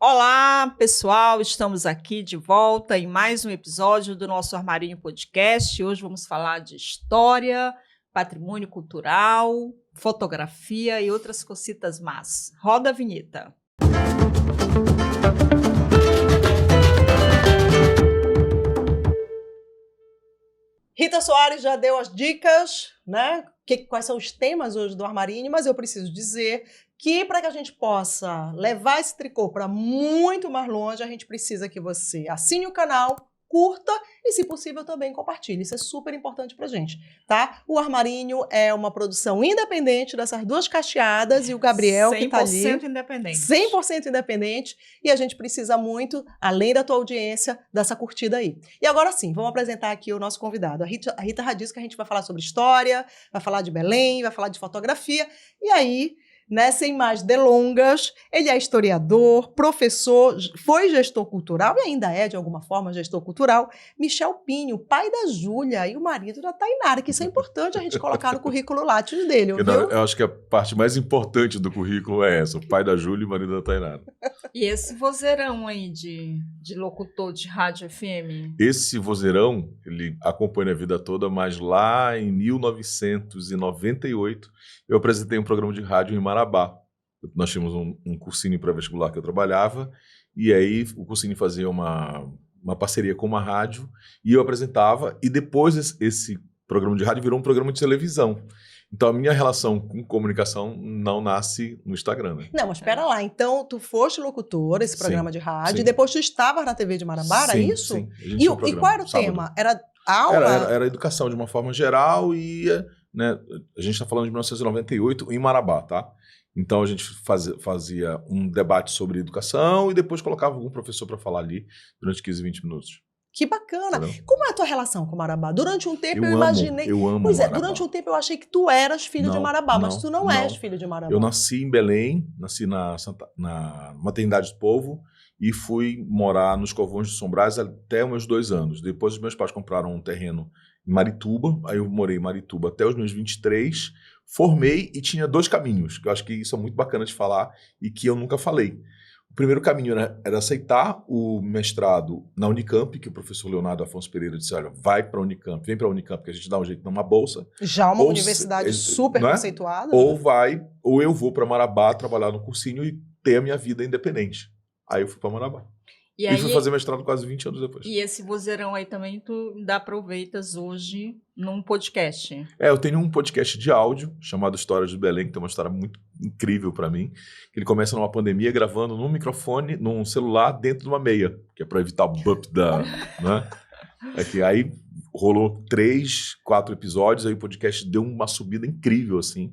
Olá, pessoal, estamos aqui de volta em mais um episódio do nosso Armarinho Podcast. Hoje vamos falar de história, patrimônio cultural, fotografia e outras cositas más. Roda a vinheta. Rita Soares já deu as dicas, né? Quais são os temas hoje do Armarinho, mas eu preciso dizer que para que a gente possa levar esse tricô para muito mais longe, a gente precisa que você assine o canal, curta e, se possível, também compartilhe. Isso é super importante para a gente, tá? O Armarinho é uma produção independente dessas duas cacheadas e o Gabriel que está ali. 100% independente. 100% independente e a gente precisa muito, além da tua audiência, dessa curtida aí. E agora sim, vamos apresentar aqui o nosso convidado. A Rita já disse que a gente vai falar sobre história, vai falar de Belém, vai falar de fotografia e aí... Sem mais delongas, ele é historiador, professor, foi gestor cultural e ainda é, de alguma forma, gestor cultural. Michel Pinho, pai da Júlia e o marido da Tainara, que isso é importante a gente colocar no currículo Lattes dele, viu? Eu acho que a parte mais importante do currículo é essa, o pai da Júlia e o marido da Tainara. E esse vozeirão aí de locutor de rádio FM? Esse vozeirão, ele acompanha a vida toda, mas lá em 1998, eu apresentei um programa de rádio em Marabá. Nós tínhamos um cursinho pré-vestibular que eu trabalhava, e aí o cursinho fazia uma parceria com uma rádio, e eu apresentava, e depois esse programa de rádio virou um programa de televisão. Então, a minha relação com comunicação não nasce no Instagram, né? Não, mas espera lá. Então, tu foste locutor, esse programa de rádio, sim. E depois tu estavas na TV de Marabá, era isso? Sim. E qual era o tema? Era aula? Era educação de uma forma geral e, né, a gente está falando de 1998 em Marabá, tá? Então, a gente fazia um debate sobre educação e depois colocava algum professor para falar ali durante 15, 20 minutos. Que bacana. Entendeu? Como é a tua relação com Marabá? Durante um tempo eu imaginei... Eu amo Pois é, Marabá. durante um tempo eu achei que tu eras filho de Marabá, mas tu não és filho de Marabá. Eu nasci em Belém, nasci na Maternidade do Povo e fui morar nos Covões de São Brás até os meus 2 anos. Depois os meus pais compraram um terreno em Marituba, aí eu morei em Marituba até os meus 23, formei e tinha 2 caminhos, que eu acho que isso é muito bacana de falar e que eu nunca falei. O primeiro caminho era aceitar o mestrado na Unicamp, que o professor Leonardo Afonso Pereira disse, olha, vai para a Unicamp, vem para a Unicamp, que a gente dá um jeito numa bolsa. Já uma universidade super conceituada. Ou eu vou para Marabá trabalhar no cursinho e ter a minha vida independente. Aí eu fui para Marabá. E fui fazer mestrado quase 20 anos depois. E esse vozeirão aí também tu aproveitas hoje num podcast? Eu tenho um podcast de áudio chamado História de Belém, que tem uma história muito incrível para mim. Ele começa numa pandemia gravando num microfone, num celular, dentro de uma meia, que é para evitar o bump da... né? Aí rolou 3, 4 episódios, aí o podcast deu uma subida incrível, assim.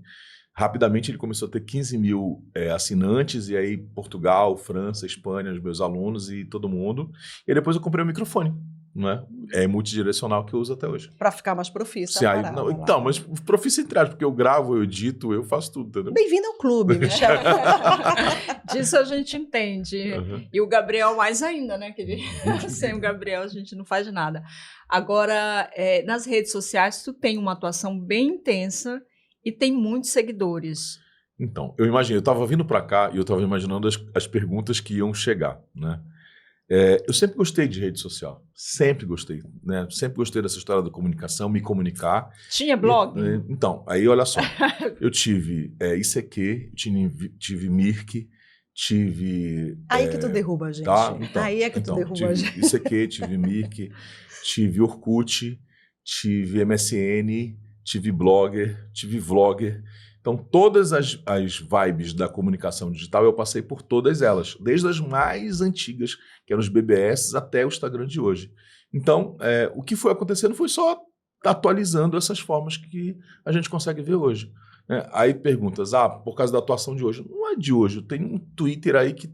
Rapidamente ele começou a ter 15 mil assinantes, e aí Portugal, França, Espanha, os meus alunos e todo mundo. E aí depois eu comprei um microfone, né? É multidirecional que eu uso até hoje. Para ficar mais profissa. Então, mas profissa entre aspas, porque eu gravo, eu edito, eu faço tudo, entendeu? Bem-vindo ao clube, Michel. Disso a gente entende. Uhum. E o Gabriel mais ainda, né? Que sem o Gabriel a gente não faz nada. Agora, nas redes sociais, tu tem uma atuação bem intensa e tem muitos seguidores. Então, eu estava vindo para cá e eu estava imaginando as perguntas que iam chegar, né? Eu sempre gostei de rede social, sempre gostei, né? Sempre gostei dessa história da comunicação, me comunicar. Tinha blog? Então, aí olha só, eu tive ICQ, tive Mirk, tive... Aí que tu derruba a gente. Tá? Aí é que tu derruba a gente. Tive ICQ, tive Mirk, tive Orkut, tive MSN, tive Blogger, tive Vlogger. Então, todas as vibes da comunicação digital, eu passei por todas elas, desde as mais antigas, que eram os BBS, até o Instagram de hoje. Então, o que foi acontecendo foi só atualizando essas formas que a gente consegue ver hoje. Aí perguntas, por causa da atuação de hoje. Não é de hoje, tem um Twitter aí que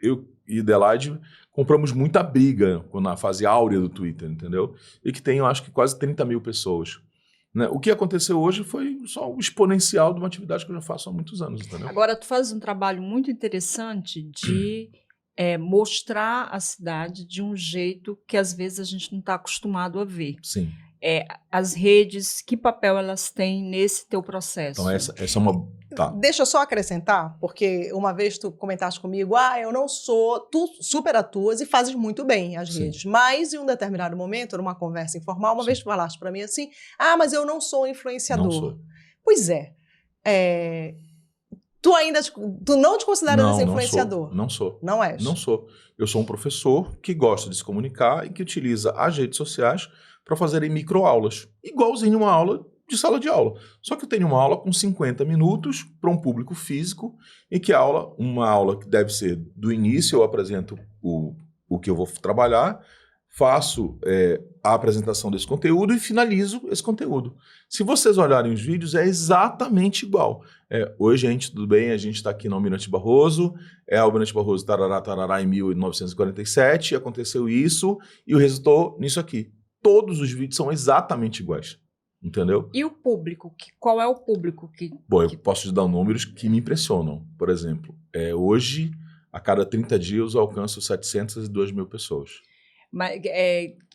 eu e Adelaide compramos muita briga na fase áurea do Twitter, entendeu? E que tem, eu acho que quase 30 mil pessoas. Né? O que aconteceu hoje foi só o exponencial de uma atividade que eu já faço há muitos anos. Entendeu? Agora, tu fazes um trabalho muito interessante de mostrar a cidade de um jeito que, às vezes, a gente não está acostumado a ver. Sim. As redes, que papel elas têm nesse teu processo? Então, essa é uma Tá. Deixa eu só acrescentar, porque uma vez tu comentaste comigo, eu não sou, tu super atuas e fazes muito bem as Sim. redes, mas em um determinado momento, numa conversa informal, uma Sim. vez tu falaste para mim assim, mas eu não sou influenciador. Não sou. Pois tu não te consideras esse Não influenciador? Não sou. Não és? Não sou. Eu sou um professor que gosta de se comunicar e que utiliza as redes sociais para fazerem microaulas, igualzinho uma aula de sala de aula. Só que eu tenho uma aula com 50 minutos para um público físico, em que uma aula que deve ser do início, eu apresento o que eu vou trabalhar, faço a apresentação desse conteúdo e finalizo esse conteúdo. Se vocês olharem os vídeos, é exatamente igual. Oi, gente, tudo bem? A gente está aqui no Almirante Barroso, Almirante Barroso, tarará, tarará, em 1947, aconteceu isso e o resultou nisso aqui. Todos os vídeos são exatamente iguais. Entendeu? E o público? Qual é o público que... Bom, eu posso te dar números que me impressionam. Por exemplo, hoje, a cada 30 dias, eu alcanço 702 mil pessoas. Mas,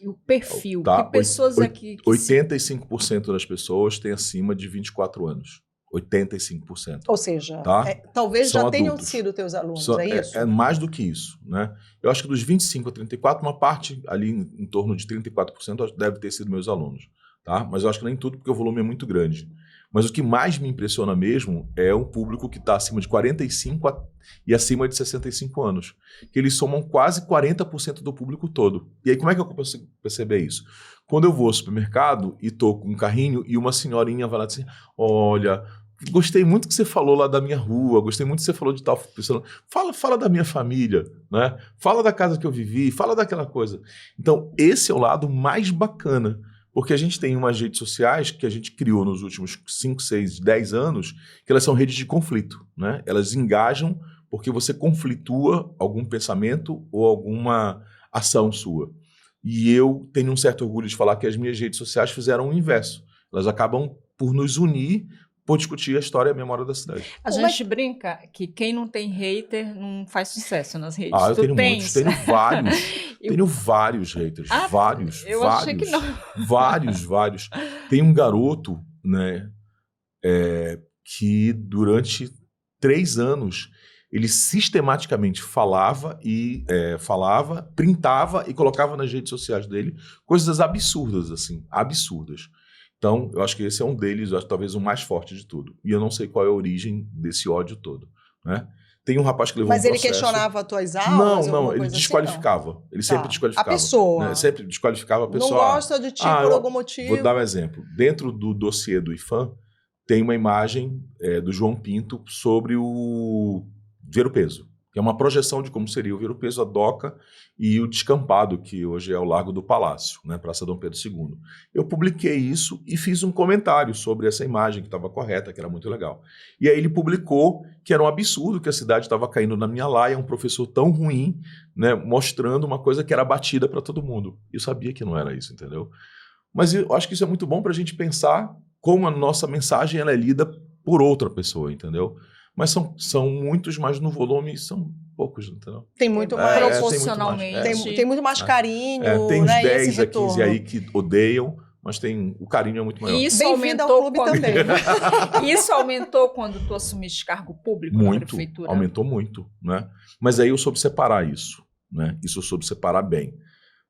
o perfil, Tá? que pessoas aqui... 85% das pessoas têm acima de 24 anos. 85%. Ou seja, tá? Talvez São já tenham adultos. sido teus alunos, É isso? É mais do que isso, né? Eu acho que dos 25 a 34, uma parte ali em torno de 34% deve ter sido meus alunos. Tá? Mas eu acho que nem tudo, porque o volume é muito grande. Mas o que mais me impressiona mesmo é um público que está acima de 45 e acima de 65 anos. Que eles somam quase 40% do público todo. E aí, como é que eu consigo perceber isso? Quando eu vou ao supermercado e estou com um carrinho e uma senhorinha vai lá assim, olha, gostei muito que você falou lá da minha rua, gostei muito que você falou de tal pessoa. Fala da minha família, né? Fala da casa que eu vivi, fala daquela coisa. Então, esse é o lado mais bacana. Porque a gente tem umas redes sociais que a gente criou nos últimos 5, 6, 10 anos, que elas são redes de conflito, né? Elas engajam porque você conflitua algum pensamento ou alguma ação sua. E eu tenho um certo orgulho de falar que as minhas redes sociais fizeram o inverso. Elas acabam por nos unir, por discutir a história e a memória da cidade. A gente brinca que quem não tem hater não faz sucesso nas redes. Eu tenho muitos, tenho vários. Tenho vários haters, vários. Eu vários, achei que não. Vários. Tem um garoto, né, que durante 3 anos ele sistematicamente falava, printava e colocava nas redes sociais dele coisas absurdas, assim, absurdas. Então, eu acho que esse é um deles, eu acho talvez o mais forte de tudo. E eu não sei qual é a origem desse ódio todo, né? Tem um rapaz que levou Mas um ele processo... questionava as tuas aulas? Não, ele desqualificava. Assim, ele sempre desqualificava. A pessoa. Né? Sempre desqualificava a pessoa. Não gosta de ti por algum motivo. Vou dar um exemplo. Dentro do dossiê do IFAM, tem uma imagem do João Pinto sobre o Ver-o-Peso, que é uma projeção de como seria o Ver-o-Peso, a Doca e o descampado, que hoje é o Largo do Palácio, né, Praça Dom Pedro II. Eu publiquei isso e fiz um comentário sobre essa imagem, que estava correta, que era muito legal. E aí ele publicou que era um absurdo que a cidade estava caindo na minha laia, um professor tão ruim, né, mostrando uma coisa que era batida para todo mundo. Eu sabia que não era isso, entendeu? Mas eu acho que isso é muito bom para a gente pensar como a nossa mensagem ela é lida por outra pessoa, entendeu? Mas são muitos, mas no volume são poucos, entendeu? Tem muito mais. Proporcionalmente. Tem muito mais carinho, tem uns né? 10 a 15 aí que odeiam, mas o carinho é muito maior. Isso Bem-vindo ao clube também. Isso aumentou quando tu assumiste cargo público na prefeitura? Aumentou muito, né? Mas aí eu soube separar isso, né? Isso eu soube separar bem.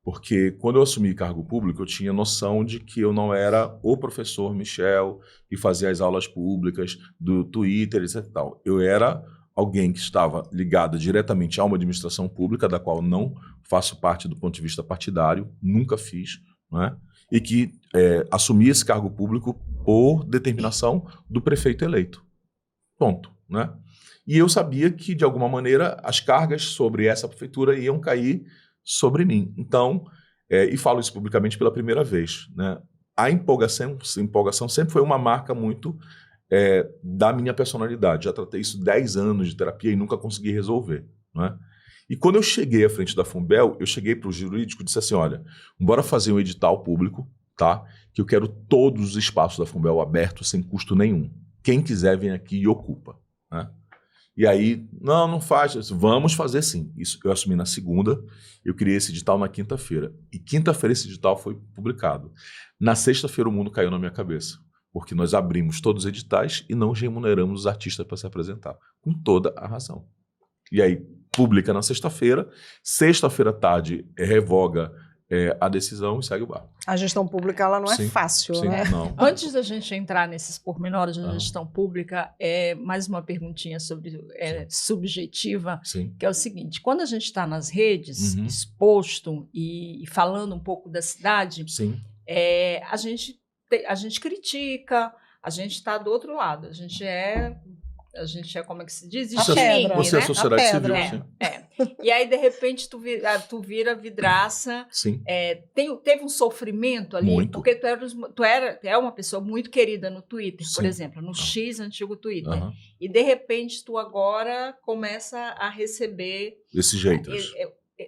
Porque quando eu assumi cargo público, eu tinha noção de que eu não era o professor Michel que fazia as aulas públicas do Twitter, etc. e tal. Eu era alguém que estava ligado diretamente a uma administração pública, da qual não faço parte do ponto de vista partidário, nunca fiz, né? E que assumi esse cargo público por determinação do prefeito eleito. Ponto, né? E eu sabia que, de alguma maneira, as cargas sobre essa prefeitura iam cair sobre mim. Então, e falo isso publicamente pela primeira vez, né? A empolgação sempre foi uma marca muito da minha personalidade. Já tratei isso 10 anos de terapia e nunca consegui resolver, né? E quando eu cheguei à frente da Funbel, eu cheguei para o jurídico e disse assim, olha, bora fazer um edital público, tá? Que eu quero todos os espaços da Funbel abertos sem custo nenhum. Quem quiser vem aqui e ocupa, né? E aí, não faz, vamos fazer sim. Isso eu assumi na segunda, eu criei esse edital na quinta-feira. E quinta-feira esse edital foi publicado. Na sexta-feira o mundo caiu na minha cabeça. Porque nós abrimos todos os editais e não remuneramos os artistas para se apresentar. Com toda a razão. E aí, publica na sexta-feira à tarde, revoga a decisão e segue o barco. A gestão pública, ela não é Sim, fácil, sim, né? não. Antes da gente entrar nesses pormenores da gestão pública, mais uma perguntinha sobre subjetiva, Sim. que é o seguinte: quando a gente está nas redes, Uhum. exposto e falando um pouco da cidade, Sim. a gente critica, a gente está do outro lado, a gente é, como é que se diz? A pedra, Você é né? sociedade A civil, pedra. sim. E aí, de repente, tu vira vidraça. Sim. Teve um sofrimento ali, Muito. porque tu é uma pessoa muito querida no Twitter, por Sim. exemplo, no X antigo Twitter. Aham. E, de repente, tu agora começa a receber Esses haters.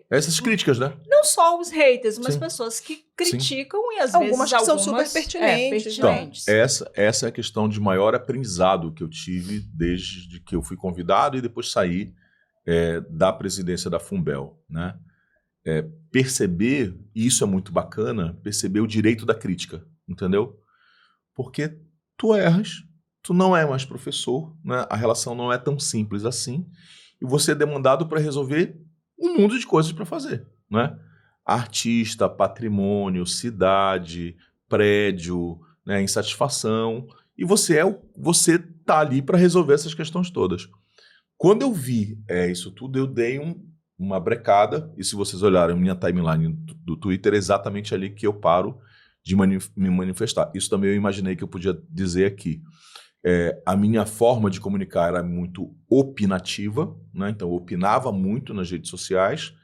Essas críticas, né? não só os haters, mas Sim. pessoas que criticam e, às Algumas vezes, que são algumas super pertinentes, né? Então, essa é a questão de maior aprendizado que eu tive desde que eu fui convidado e depois saí da presidência da Fumbel, né? Perceber, e isso é muito bacana, perceber o direito da crítica, entendeu? Porque tu erras, tu não é mais professor, né? A relação não é tão simples assim, e você é demandado para resolver um mundo de coisas para fazer, né? Artista, patrimônio, cidade, prédio, né? Insatisfação, e você tá ali para resolver essas questões todas. Quando eu vi isso tudo, eu dei uma brecada, e se vocês olharem minha timeline do Twitter, é exatamente ali que eu paro de me manifestar. Isso também eu imaginei que eu podia dizer aqui. A minha forma de comunicar era muito opinativa, né? Então eu opinava muito nas redes sociais,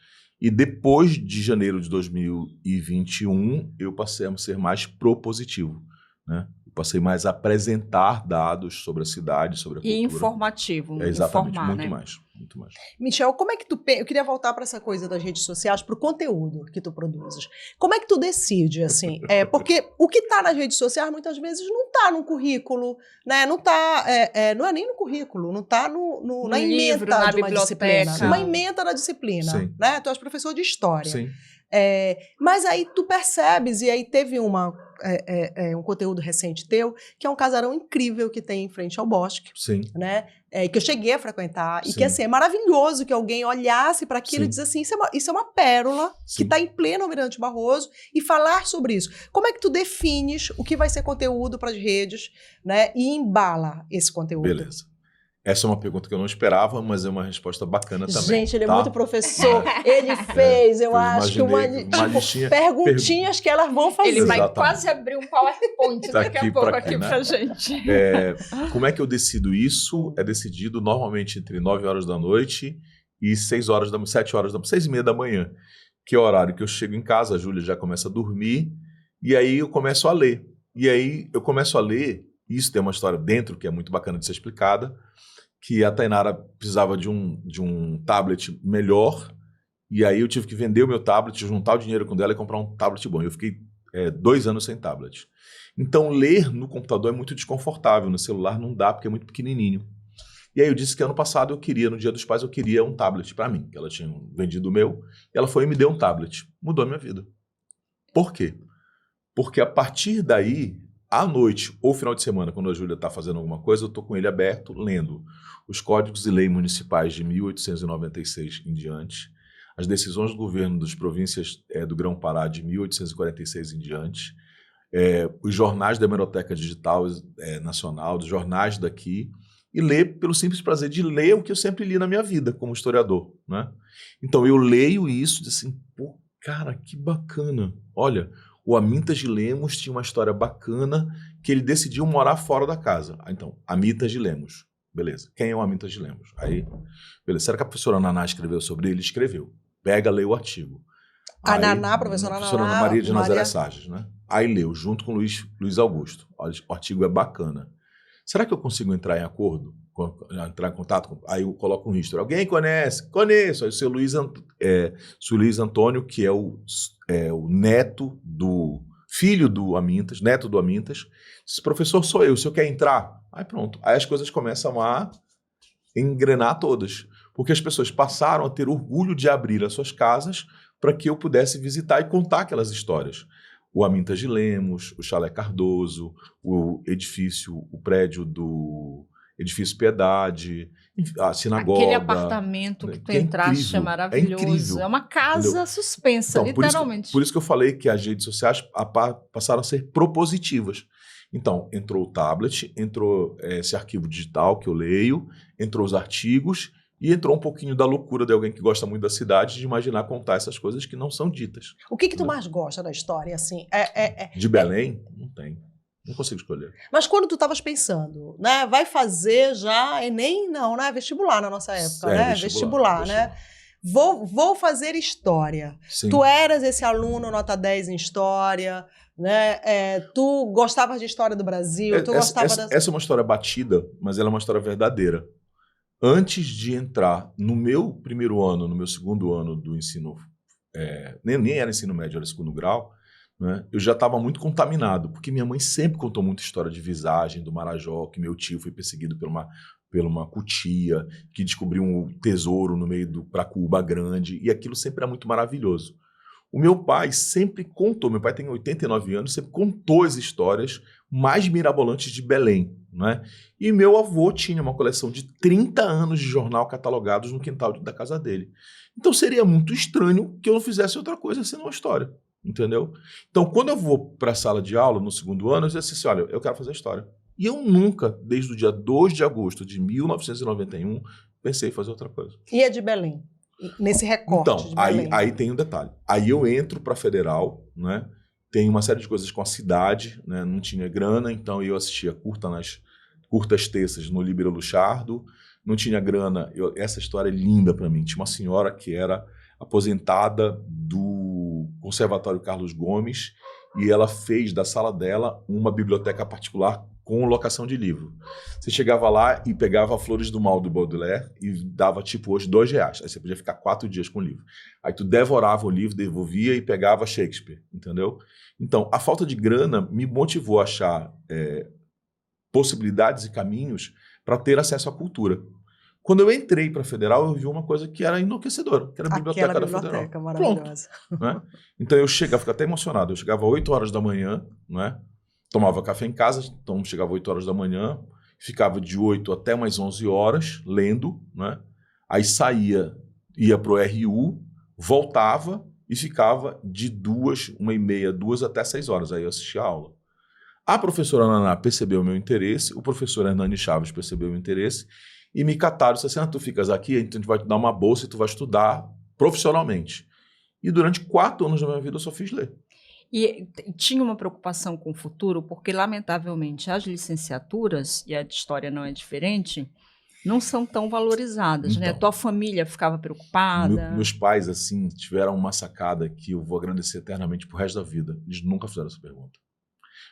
e depois de janeiro de 2021, eu passei a ser mais propositivo, né? Passei mais a apresentar dados sobre a cidade, sobre a cultura. E informativo. Exatamente, informar, muito né? mais. Michel, como é que eu queria voltar para essa coisa das redes sociais, para o conteúdo que tu produzes. Como é que tu decide, assim? Porque o que está nas redes sociais, muitas vezes, não está no currículo, né? Não está, não é nem no currículo, não está na livro, ementa na de uma biblioteca. disciplina. Uma ementa da disciplina, Sim. né? Tu és professor de história. Sim. Mas aí tu percebes, e aí teve um conteúdo recente teu, que é um casarão incrível que tem em frente ao bosque, Sim. né? Que eu cheguei a frequentar, e Sim. que assim, é maravilhoso que alguém olhasse para aquilo Sim. e dizesse assim, isso é uma pérola Sim. que está em pleno Almirante Barroso, e falar sobre isso. Como é que tu defines o que vai ser conteúdo para as redes, né? E embala esse conteúdo? Beleza. Essa é uma pergunta que eu não esperava, mas é uma resposta bacana também. Gente, ele é tá? muito professor. Ele fez, eu acho que uma listinha, perguntinhas que elas vão fazer. Ele vai Exatamente. quase abrir um PowerPoint daqui Daqui a pouco pra aqui aqui, né? pra gente. Como é que eu decido isso? É decidido normalmente entre 9 horas da noite e 7 horas da 6h30 da manhã, que é o horário que eu chego em casa, a Júlia já começa a dormir, e aí eu começo a ler. E aí eu começo a ler, e isso tem uma história dentro que é muito bacana de ser explicada, que a Tainara precisava de um tablet melhor, e aí eu tive que vender o meu tablet, juntar o dinheiro com dela e comprar um tablet bom. Eu fiquei 2 anos sem tablet. Então, ler no computador é muito desconfortável, no celular não dá, porque é muito pequenininho. E aí eu disse que ano passado no Dia dos Pais, eu queria um tablet para mim, que ela tinha vendido o meu, e ela foi e me deu um tablet. Mudou a minha vida. Por quê? Porque a partir daí, à noite ou final de semana, quando a Júlia está fazendo alguma coisa, eu estou com ele aberto, lendo os códigos e leis municipais de 1896 em diante, as decisões do governo das províncias do Grão-Pará de 1846 em diante, os jornais da Hemeroteca Digital Nacional, dos jornais daqui, e ler pelo simples prazer de ler o que eu sempre li na minha vida como historiador, né? Então eu leio isso e digo assim, pô, cara, que bacana. Olha, o Amintas de Lemos tinha uma história bacana que ele decidiu morar fora da casa. Então, Amintas de Lemos. Beleza. Quem é o Amintas de Lemos? Aí, beleza. Será que a professora Naná escreveu sobre ele? Escreveu. Pega, lê o artigo. A Naná, professora Naná. Professora Ana Maria de Nazaré Sages, né? Aí leu, junto com Luiz Augusto. O artigo é bacana. Será que eu consigo entrar em acordo? Entrar em contato? Aí eu coloco um history. Alguém conhece? Conheço. Aí o seu Luiz Antônio, que é o neto do filho do Amintas, neto do Amintas, disse, professor, sou eu, o senhor quer entrar? Aí pronto. Aí as coisas começam a engrenar todas. Porque as pessoas passaram a ter orgulho de abrir as suas casas para que eu pudesse visitar e contar aquelas histórias. o Amintas de Lemos, o Chalé Cardoso, o prédio do Edifício Piedade, a sinagoga. Aquele apartamento que tu entraste é maravilhoso. Incrível, é uma casa entendeu? suspensa, Então, literalmente. Por isso que eu falei que as redes sociais passaram a ser propositivas. Então, entrou o tablet, entrou esse arquivo digital que eu leio, entrou os artigos e entrou um pouquinho da loucura de alguém que gosta muito da cidade de imaginar contar essas coisas que não são ditas. O que tu mais gosta da história, assim? De Belém? Não tem. Não consigo escolher. Mas quando tu estavas pensando, né? Vai fazer já Enem? Não, né? Vestibular na nossa época, né? Vestibular, né? Vou fazer história. Sim. Tu eras esse aluno nota 10 em história, né? Tu gostavas de história do Brasil, Essa é uma história batida, mas ela é uma história verdadeira. Antes de entrar no meu primeiro ano, no meu segundo ano do ensino, nem era ensino médio, era segundo grau, né, eu já estava muito contaminado, porque minha mãe sempre contou muita história de visagem do Marajó, que meu tio foi perseguido por uma cutia, que descobriu um tesouro no meio do Pracuúba Grande, e aquilo sempre era muito maravilhoso. O meu pai sempre contou, meu pai tem 89 anos, sempre contou as histórias mais mirabolantes de Belém, né? E meu avô tinha uma coleção de 30 anos de jornal catalogados no quintal da casa dele. Então seria muito estranho que eu não fizesse outra coisa senão uma história, entendeu? Então quando eu vou para a sala de aula no segundo ano, eu disse assim, olha, eu quero fazer história. E eu nunca, desde o dia 2 de agosto de 1991, pensei em fazer outra coisa. E é de Belém? Nesse recorte então, de Belém. Aí tem um detalhe. Aí eu entro para a Federal, né? Tem uma série de coisas com a cidade, né? Não tinha grana, então eu assistia curtas terças no Líbero Luchardo. Não tinha grana. Essa história é linda para mim. Tinha uma senhora que era aposentada do Conservatório Carlos Gomes e ela fez da sala dela uma biblioteca particular com locação de livro. Você chegava lá e pegava Flores do Mal do Baudelaire e dava, tipo, hoje, R$2. Aí você podia ficar 4 dias com o livro. Aí tu devorava o livro, devolvia e pegava Shakespeare, entendeu? Então, a falta de grana me motivou a achar possibilidades e caminhos para ter acesso à cultura. Quando eu entrei para a Federal, eu vi uma coisa que era enlouquecedora, que era a biblioteca da Federal. Maravilhosa. Pronto, né? Então eu chegava, ficava até emocionado, eu chegava às 8 horas da manhã, né? Tomava café em casa, então chegava às 8 horas da manhã, ficava de 8 até umas 11 horas lendo, né? Aí saía, ia para o RU, voltava e ficava de 1h30, 2 até 6 horas, aí eu assistia a aula. A professora Naná percebeu o meu interesse, o professor Hernani Chaves percebeu o meu interesse e me cataram, disse assim, tu ficas aqui, então a gente vai te dar uma bolsa e tu vai estudar profissionalmente. E durante 4 anos da minha vida eu só fiz ler. E tinha uma preocupação com o futuro, porque, lamentavelmente, as licenciaturas, e a de história não é diferente, não são tão valorizadas, né? Tua família ficava preocupada? Meus pais, assim, tiveram uma sacada que eu vou agradecer eternamente pro resto da vida. Eles nunca fizeram essa pergunta.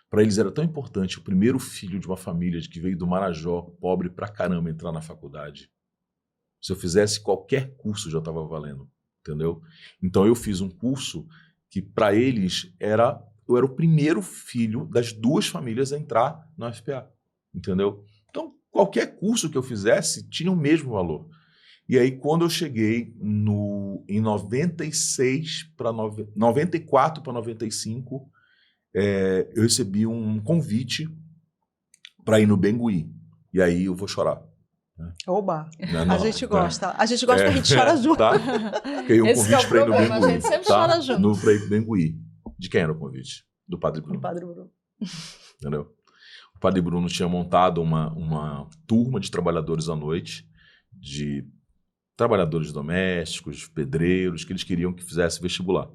Para eles era tão importante o primeiro filho de uma família que veio do Marajó, pobre pra caramba, entrar na faculdade. Se eu fizesse qualquer curso, já estava valendo, entendeu? Então eu fiz um curso que para eles eu era o primeiro filho das 2 famílias a entrar na UFPA, entendeu? Então, qualquer curso que eu fizesse tinha o mesmo valor. E aí, quando eu cheguei em 94 para 95, eu recebi um convite para ir no Bengui. E aí eu vou chorar. Oba! Não, a gente gosta. A gente gosta que a gente chora junto. Tá? Porque um convite para ir no Bengui. A gente sempre chora junto. Para ir no Bengui. De quem era o convite? Do Padre Bruno. Do Padre Bruno. Entendeu? O Padre Bruno tinha montado uma turma de trabalhadores à noite, de trabalhadores domésticos, pedreiros, que eles queriam que fizesse vestibular.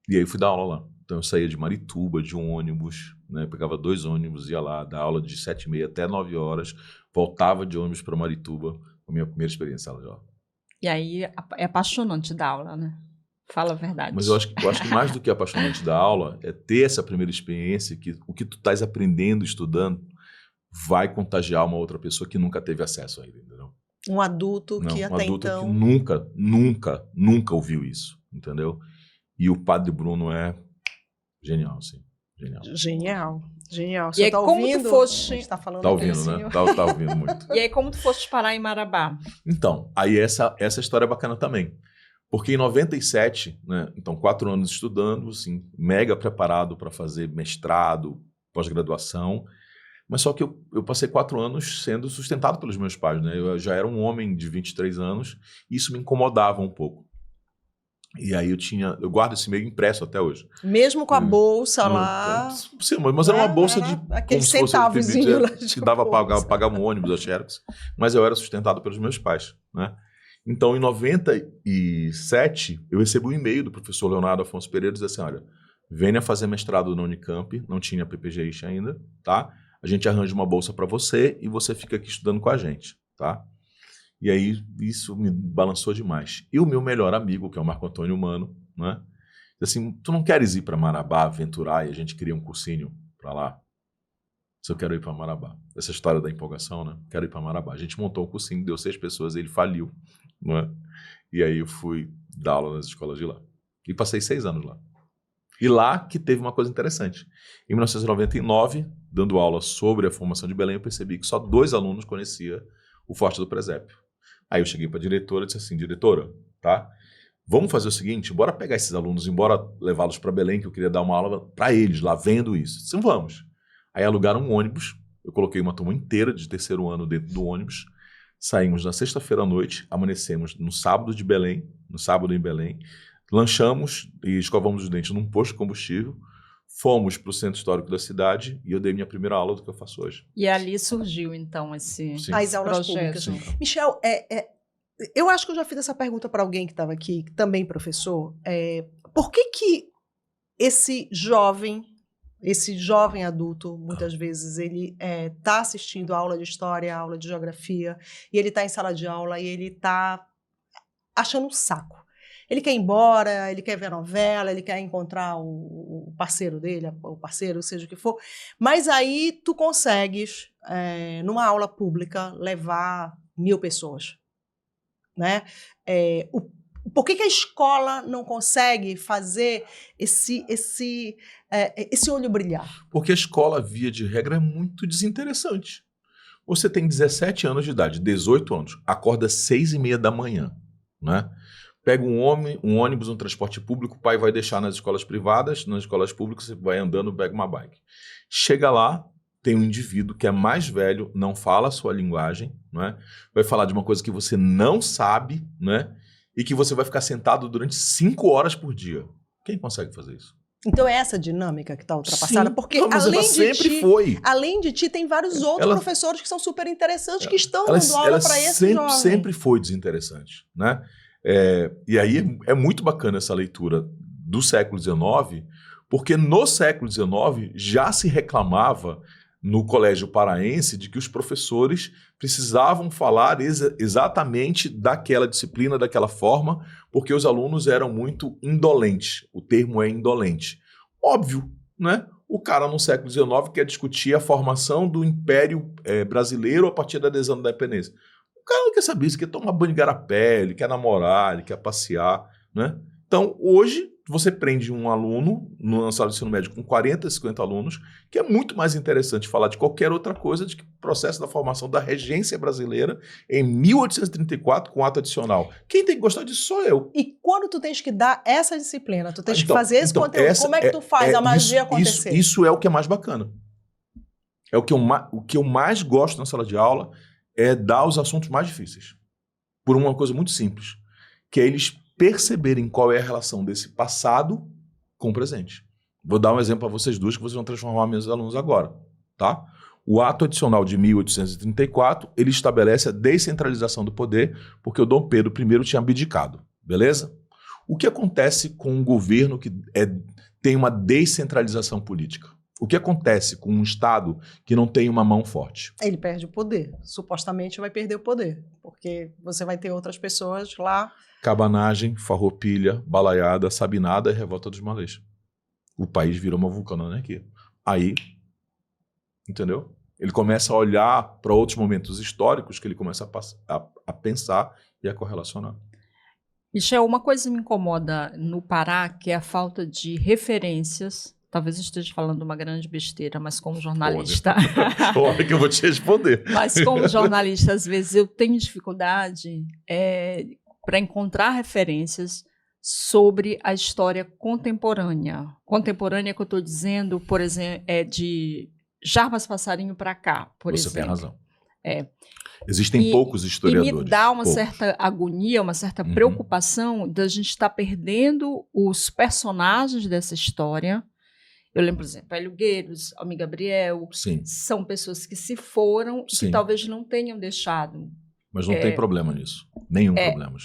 E aí eu fui dar aula lá. Então eu saía de Marituba, de um ônibus, né? Pegava 2 ônibus, ia lá, dar aula de 7h30 até 9 horas, voltava de ônibus para Marituba, a minha primeira experiência na sala de aula. E aí é apaixonante dar aula, né? Fala a verdade. Mas eu acho que mais do que apaixonante da aula é ter essa primeira experiência que o que tu estás aprendendo, estudando, vai contagiar uma outra pessoa que nunca teve acesso a ele, entendeu? Um adulto que até então... que nunca ouviu isso, entendeu? E o Padre Bruno é genial, assim. Genial. E aí, tá como ouvindo? tu foste... Tá falando tá ouvindo, né? Tá ouvindo muito. E aí, como tu foste parar em Marabá? Então, aí essa história é bacana também. Porque em 97, né, então 4 anos estudando, assim, mega preparado para fazer mestrado, pós-graduação, mas só que eu passei 4 anos sendo sustentado pelos meus pais, né? Eu já era um homem de 23 anos e isso me incomodava um pouco. E aí eu guardo esse e-mail impresso até hoje. Mesmo com a bolsa lá... Sim, mas era uma bolsa de... aquele como se fosse centavozinho lá de que dava para bolsa. pagar um ônibus, a Xerox, mas eu era sustentado pelos meus pais, né? Então, em 97, eu recebi um e-mail do professor Leonardo Afonso Pereira dizendo assim, olha, venha fazer mestrado na Unicamp, não tinha PPG-IST ainda, tá? A gente arranja uma bolsa para você e você fica aqui estudando com a gente, tá? E aí, isso me balançou demais. E o meu melhor amigo, que é o Marco Antônio Mano, né? Disse assim, tu não queres ir para Marabá, aventurar, e a gente cria um cursinho para lá? Se eu quero ir para Marabá. Essa história da empolgação, né? Quero ir para Marabá. A gente montou um cursinho, deu 6 pessoas, ele faliu, não é? E aí eu fui dar aula nas escolas de lá. E passei 6 anos lá. E lá que teve uma coisa interessante. Em 1999, dando aula sobre a formação de Belém, eu percebi que só 2 alunos conheciam o Forte do Presépio. Aí eu cheguei para a diretora e disse assim, diretora, tá? Vamos fazer o seguinte, bora pegar esses alunos, embora levá-los para Belém, que eu queria dar uma aula para eles lá, vendo isso. Disse, vamos. Aí alugaram um ônibus, eu coloquei uma turma inteira de 3º ano dentro do ônibus, saímos na sexta-feira à noite, amanecemos no sábado em Belém, lanchamos e escovamos os dentes num posto de combustível, fomos para o centro histórico da cidade e eu dei minha primeira aula do que eu faço hoje. E ali surgiu, então, as aulas públicas. Sim. Michel, eu acho que eu já fiz essa pergunta para alguém que estava aqui, também professor. Por que esse jovem adulto, muitas vezes, ele está assistindo a aula de história, a aula de geografia, e ele está em sala de aula e ele está achando um saco? Ele quer ir embora, ele quer ver a novela, ele quer encontrar o parceiro dele, o parceiro, seja o que for. Mas aí tu consegues, numa aula pública, levar 1000 pessoas, né? Por que a escola não consegue fazer esse olho brilhar? Porque a escola, via de regra, é muito desinteressante. Você tem 17 anos de idade, 18 anos, acorda às 6h30 da manhã, né? Pega um ônibus, um transporte público, o pai vai deixar nas escolas privadas, nas escolas públicas você vai andando, pega uma bike. Chega lá, tem um indivíduo que é mais velho, não fala a sua linguagem, né? Vai falar de uma coisa que você não sabe, né? E que você vai ficar sentado durante 5 horas por dia. Quem consegue fazer isso? Então é essa dinâmica que está ultrapassada? Sim, porque mas além ela de sempre ti, foi. além de ti, tem vários outros professores que são super interessantes que estão Ela dando aula para esse jovem. Sempre foi desinteressante, né? E aí é muito bacana essa leitura do século XIX, porque no século XIX já se reclamava no Colégio Paraense de que os professores precisavam falar exatamente daquela disciplina, daquela forma, porque os alunos eram muito indolentes. O termo é indolente. Óbvio, né? O cara no século XIX quer discutir a formação do Império Brasileiro a partir da adesão da independência. O cara não quer saber, ele quer tomar banho de garapé, ele quer namorar, ele quer passear, né? Então, hoje, você prende um aluno na sala de ensino médio com 40, 50 alunos, que é muito mais interessante falar de qualquer outra coisa do que o processo da formação da regência brasileira em 1834 com ato adicional. Quem tem que gostar disso sou eu. E quando tu tens que dar essa disciplina, tu tens que fazer esse conteúdo, como é que tu faz a magia acontecer? Isso é o que é mais bacana. O que eu mais gosto na sala de aula é dar os assuntos mais difíceis. Por uma coisa muito simples, que é eles perceberem qual é a relação desse passado com o presente. Vou dar um exemplo para vocês duas que vocês vão transformar meus alunos agora, tá? O ato adicional de 1834, ele estabelece a descentralização do poder, porque o Dom Pedro I tinha abdicado, beleza? O que acontece com um governo que tem uma descentralização política? O que acontece com um Estado que não tem uma mão forte? Ele perde o poder. Supostamente vai perder o poder, porque você vai ter outras pessoas lá. Cabanagem, farroupilha, balaiada, sabinada e revolta dos malês. O país virou uma vulcananarquia. Aí, entendeu? Ele começa a olhar para outros momentos históricos que ele começa a pensar e a correlacionar. Michel, uma coisa me incomoda no Pará, que é a falta de referências. Talvez eu esteja falando uma grande besteira, mas como jornalista... Olha que eu vou te responder. Mas como jornalista, às vezes eu tenho dificuldade para encontrar referências sobre a história contemporânea. Contemporânea que eu estou dizendo, por exemplo, é de Jarbas Passarinho para cá, por exemplo. Você tem razão. É. Existem poucos historiadores. E me dá uma poucos. certa agonia, uma certa preocupação da gente estar perdendo os personagens dessa história. Eu lembro, por exemplo, Hélio Gueiros, Almir Gabriel, Sim. são pessoas que se foram e que talvez não tenham deixado. Mas não tem problema nisso. Nenhum problema.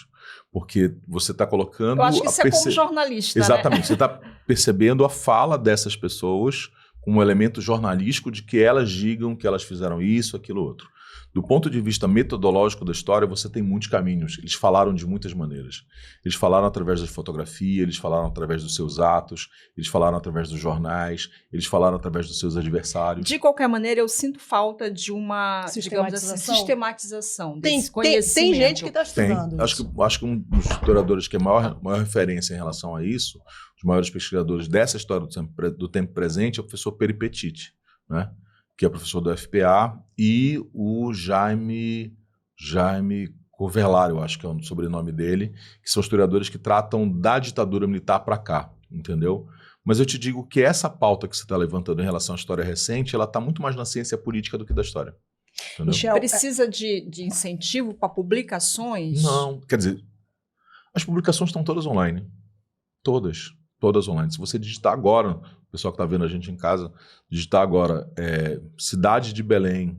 Porque você está colocando... Eu acho que isso é como jornalista, Exatamente. né? Você está percebendo a fala dessas pessoas como um elemento jornalístico de que elas digam que elas fizeram isso, aquilo, outro. Do ponto de vista metodológico da história, você tem muitos caminhos. Eles falaram de muitas maneiras. Eles falaram através da fotografia, eles falaram através dos seus atos, eles falaram através dos jornais, eles falaram através dos seus adversários. De qualquer maneira, eu sinto falta de uma, digamos assim, sistematização desse conhecimento. Tem gente que está estudando isso. Acho que um dos historiadores que é maior referência em relação a isso, os maiores pesquisadores dessa história do tempo presente, é o professor Peripetiti, né? Que é professor do FPA, e o Jaime Covelar, eu acho que é o sobrenome dele, que são historiadores que tratam da ditadura militar para cá, entendeu? Mas eu te digo que essa pauta que você está levantando em relação à história recente, ela está muito mais na ciência política do que da história. Entendeu? Michel, precisa de incentivo para publicações? Não, quer dizer, as publicações estão todas online. Todas online. Se você digitar agora, o pessoal que está vendo a gente em casa, digitar agora Cidade de Belém,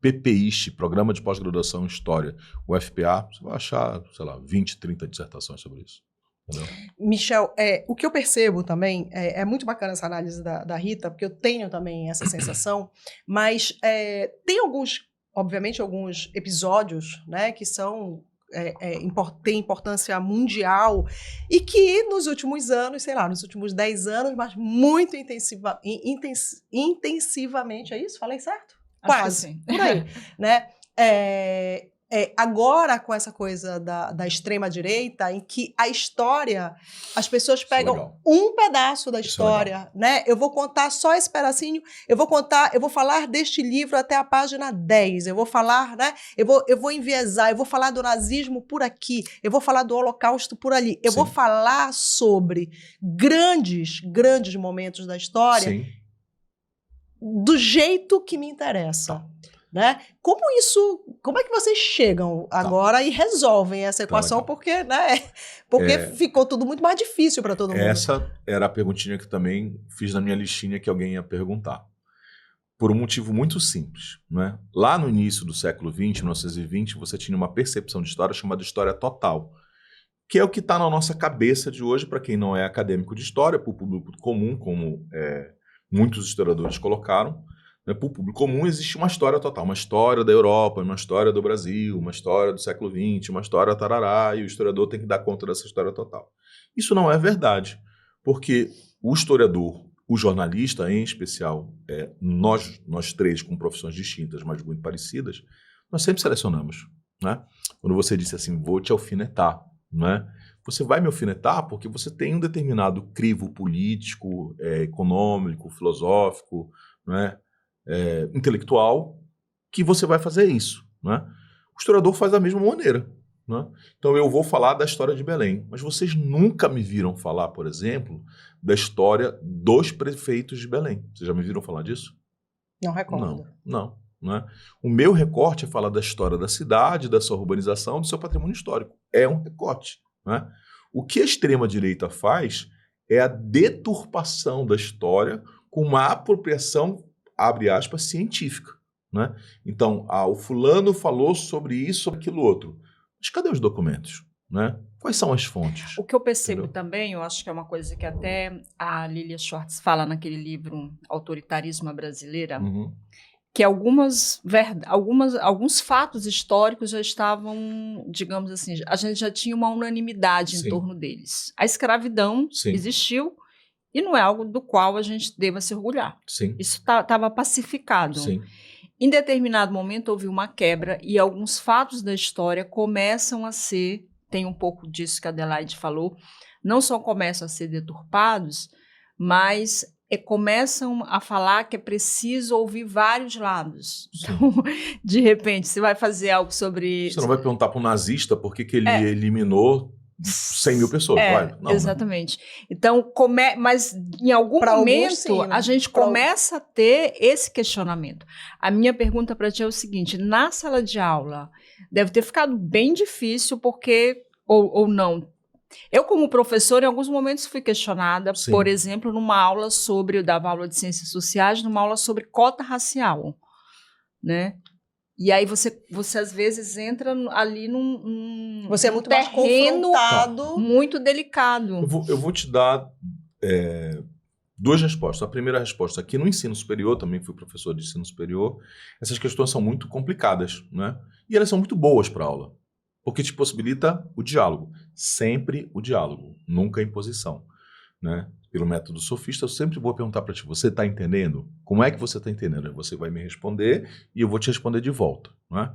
PPIST, Programa de Pós-Graduação em História, o FPA, você vai achar, sei lá, 20, 30 dissertações sobre isso. Entendeu? Michel, o que eu percebo também, é muito bacana essa análise da Rita, porque eu tenho também essa sensação, mas tem obviamente, alguns episódios, né, que são... tem importância mundial e que nos últimos anos, sei lá, nos últimos 10 anos, mas muito intensivamente, é isso? Falei certo? Acho Quase, que sim. por aí, né? Agora, com essa coisa da extrema-direita, em que a história, as pessoas pegam um pedaço da história, né? Eu vou contar só esse pedacinho, eu vou falar deste livro até a página 10, eu vou falar, né? Eu vou enviesar, eu vou falar do nazismo por aqui, eu vou falar do Holocausto por ali, eu vou falar sobre grandes momentos da história do jeito que me interessa. Né? Como é que vocês chegam agora e resolvem essa equação? Porque, né? Porque ficou tudo muito mais difícil para todo mundo. Essa era a perguntinha que também fiz na minha listinha que alguém ia perguntar. Por um motivo muito simples. Né? Lá no início do século XX, 1920, você tinha uma percepção de história chamada história total, que é o que está na nossa cabeça de hoje, para quem não é acadêmico de história, para o público comum, como muitos historiadores colocaram. Para o público comum existe uma história total, uma história da Europa, uma história do Brasil, uma história do século XX, uma história tarará, e o historiador tem que dar conta dessa história total. Isso não é verdade, porque o historiador, o jornalista em especial, nós três com profissões distintas, mas muito parecidas, nós sempre selecionamos. Né? Quando você disse assim, vou te alfinetar, né? Você vai me alfinetar porque você tem um determinado crivo político, econômico, filosófico, né? Intelectual, que você vai fazer isso. Né? O historiador faz da mesma maneira. Né? Então eu vou falar da história de Belém, mas vocês nunca me viram falar, por exemplo, da história dos prefeitos de Belém. Vocês já me viram falar disso? Não recordo. Não. Né? O meu recorte é falar da história da cidade, da sua urbanização, do seu patrimônio histórico. É um recorte. Né? O que a extrema-direita faz é a deturpação da história com uma apropriação, abre aspas, científica. Né? Então, o fulano falou sobre isso, sobre aquilo outro. Mas cadê os documentos? Né? Quais são as fontes? O que eu percebo também, eu acho que é uma coisa que até a Lilia Schwartz fala naquele livro Autoritarismo à Brasileira, que alguns fatos históricos já estavam, digamos assim, a gente já tinha uma unanimidade em torno deles. A escravidão existiu, e não é algo do qual a gente deva se orgulhar. Isso estava pacificado. Em determinado momento houve uma quebra e alguns fatos da história começam a ser, tem um pouco disso que a Adelaide falou, não só começam a ser deturpados, mas começam a falar que é preciso ouvir vários lados. Então, de repente, você vai fazer algo sobre... Você não vai perguntar para um nazista por que ele eliminou 100 mil pessoas, vai? Não, exatamente. Né? Então, mas em algum momento sim, né? A gente começa a ter esse questionamento. A minha pergunta para ti é o seguinte, na sala de aula, deve ter ficado bem difícil porque, ou não, eu como professora, em alguns momentos fui questionada, sim. Por exemplo, numa aula eu dava aula de ciências sociais, numa aula sobre cota racial, né? E aí você às vezes entra ali num você é muito mais confrontado, muito delicado. Eu vou te dar duas respostas. A primeira resposta, aqui no ensino superior, também fui professor de ensino superior, essas questões são muito complicadas, né? E elas são muito boas para a aula, porque te possibilita o diálogo. Sempre o diálogo, nunca a imposição, né? Pelo método sofista, eu sempre vou perguntar para ti, você está entendendo? Como é que você está entendendo? Você vai me responder e eu vou te responder de volta, né?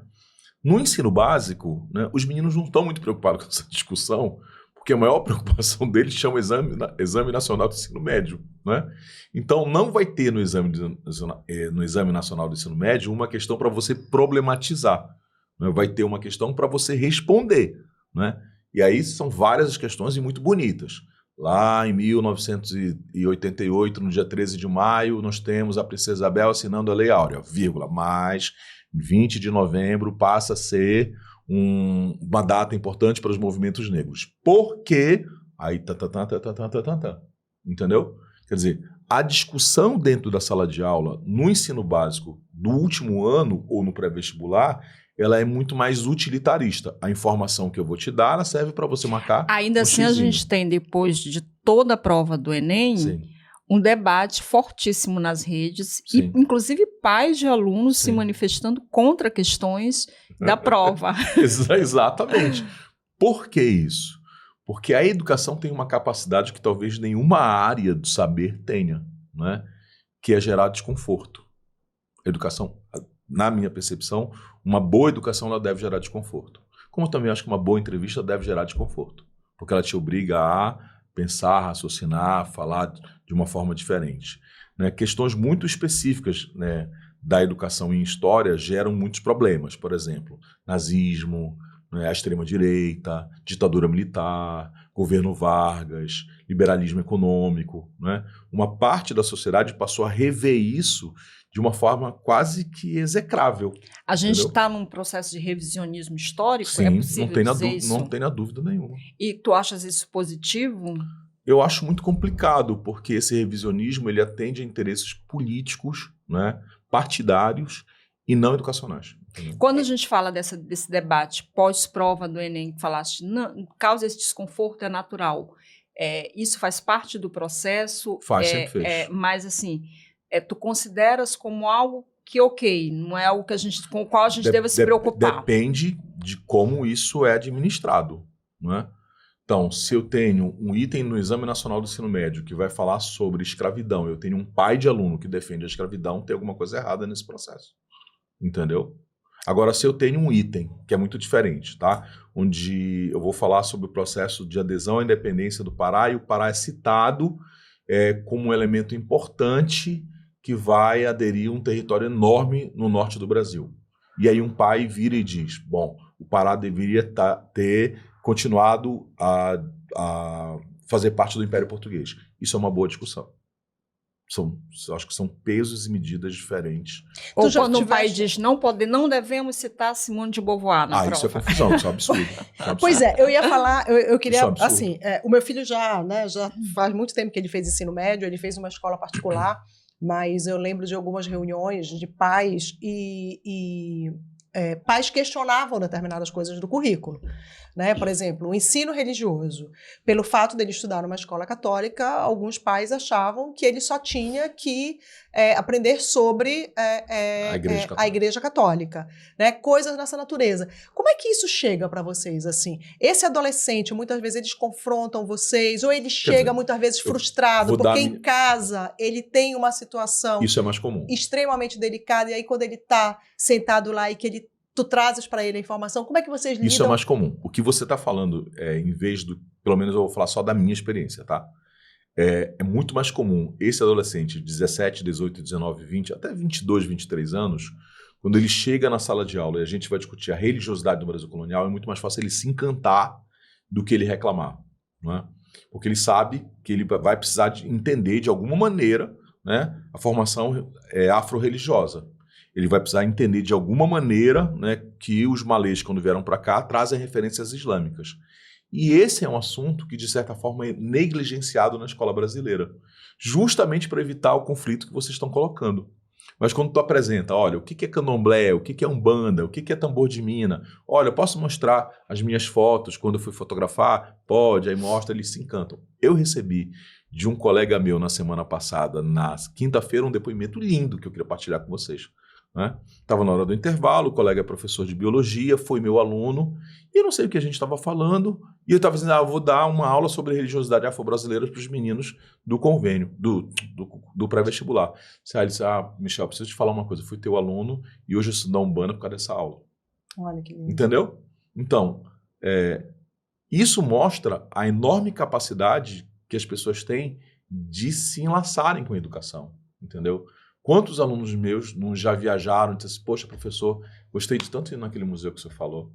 No ensino básico, né, os meninos não estão muito preocupados com essa discussão, porque a maior preocupação deles chama Exame Nacional do Ensino Médio, né? Então, não vai ter no Exame Nacional do Ensino Médio uma questão para você problematizar, né? Vai ter uma questão para você responder, né? E aí são várias as questões e muito bonitas. Lá em 1988, no dia 13 de maio, nós temos a Princesa Isabel assinando a Lei Áurea, vírgula, mas 20 de novembro passa a ser uma data importante para os movimentos negros. Por quê? Aí, entendeu? Quer dizer, a discussão dentro da sala de aula, no ensino básico do último ano ou no pré-vestibular, ela é muito mais utilitarista. A informação que eu vou te dar, ela serve para você marcar. Ainda assim, a gente tem, depois de toda a prova do Enem, sim, um debate fortíssimo nas redes, sim, e inclusive pais de alunos, sim, se manifestando contra questões da prova. Exatamente. Por que isso? Porque a educação tem uma capacidade que talvez nenhuma área do saber tenha, né? Que é gerar desconforto. A educação, na minha percepção, uma boa educação ela deve gerar desconforto. Como eu também acho que uma boa entrevista deve gerar desconforto, porque ela te obriga a pensar, raciocinar, falar de uma forma diferente, né? Questões muito específicas, né, da educação em história geram muitos problemas. Por exemplo, nazismo, né, a extrema-direita, ditadura militar, governo Vargas, liberalismo econômico, né? Uma parte da sociedade passou a rever isso de uma forma quase que execrável. A gente está num processo de revisionismo histórico? Sim, é possível dizer isso? Não tenha dúvida nenhuma. E tu achas isso positivo? Eu acho muito complicado, porque esse revisionismo ele atende a interesses políticos, né, partidários e não educacionais. Entendeu? Quando a gente fala desse debate pós-prova do Enem, que falaste, não, causa esse desconforto, é natural. Isso faz parte do processo? Sempre fez. Mas assim... tu consideras como algo que ok, não é algo com o qual a gente deva se preocupar? Depende de como isso é administrado, não é? Então, se eu tenho um item no Exame Nacional do Ensino Médio que vai falar sobre escravidão, eu tenho um pai de aluno que defende a escravidão, tem alguma coisa errada nesse processo, entendeu? Agora, se eu tenho um item que é muito diferente, tá? Onde eu vou falar sobre o processo de adesão à independência do Pará, e o Pará é citado como um elemento importante que vai aderir a um território enorme no norte do Brasil. E aí um pai vira e diz, bom, o Pará deveria ter continuado a fazer parte do Império Português. Isso é uma boa discussão. Acho que são pesos e medidas diferentes. Ou quando o pai diz, não devemos citar Simone de Beauvoir na prova. Isso é confusão, isso é absurdo. Pois é, eu ia falar, eu queria, assim, o meu filho já faz muito tempo que ele fez ensino médio, ele fez uma escola particular, mas eu lembro de algumas reuniões de pais pais questionavam determinadas coisas do currículo, né? Por exemplo, o ensino religioso. Pelo fato dele estudar numa escola católica, alguns pais achavam que ele só tinha que aprender sobre a Igreja Católica, né? Coisas dessa natureza. Como é que isso chega para vocês, assim? Esse adolescente, muitas vezes, eles confrontam vocês, ou ele chega muitas vezes frustrado, porque em casa ele tem uma situação isso é mais comum, extremamente delicada, e aí quando ele está sentado lá e que tu trazes para ele a informação, como é que vocês lidam? Isso é mais comum. O que você está falando, em vez do... Pelo menos eu vou falar só da minha experiência, tá? é muito mais comum esse adolescente de 17, 18, 19, 20, até 22, 23 anos, quando ele chega na sala de aula e a gente vai discutir a religiosidade do Brasil colonial, é muito mais fácil ele se encantar do que ele reclamar, não é? Porque ele sabe que ele vai precisar de entender de alguma maneira, né, a formação afro-religiosa. Ele vai precisar entender de alguma maneira, né, que os malês, quando vieram para cá, trazem referências islâmicas. E esse é um assunto que, de certa forma, é negligenciado na escola brasileira, justamente para evitar o conflito que vocês estão colocando. Mas quando tu apresenta, olha, o que é candomblé, o que é umbanda, o que é tambor de mina, olha, eu posso mostrar as minhas fotos quando eu fui fotografar? Pode, aí mostra, eles se encantam. Eu recebi de um colega meu na semana passada, na quinta-feira, um depoimento lindo que eu queria partilhar com vocês. Estava na hora do intervalo, o colega é professor de biologia, foi meu aluno, e eu não sei o que a gente estava falando, e eu estava dizendo, eu vou dar uma aula sobre religiosidade afro-brasileira para os meninos do convênio, do pré-vestibular. Aí ele disse, Michel, preciso te falar uma coisa, eu fui teu aluno e hoje eu estudo Umbanda por causa dessa aula. Olha que lindo. Entendeu? Então, isso mostra a enorme capacidade que as pessoas têm de se enlaçarem com a educação, entendeu? Quantos alunos meus não já viajaram e disseram assim, poxa, professor, gostei de tanto ir naquele museu que você falou.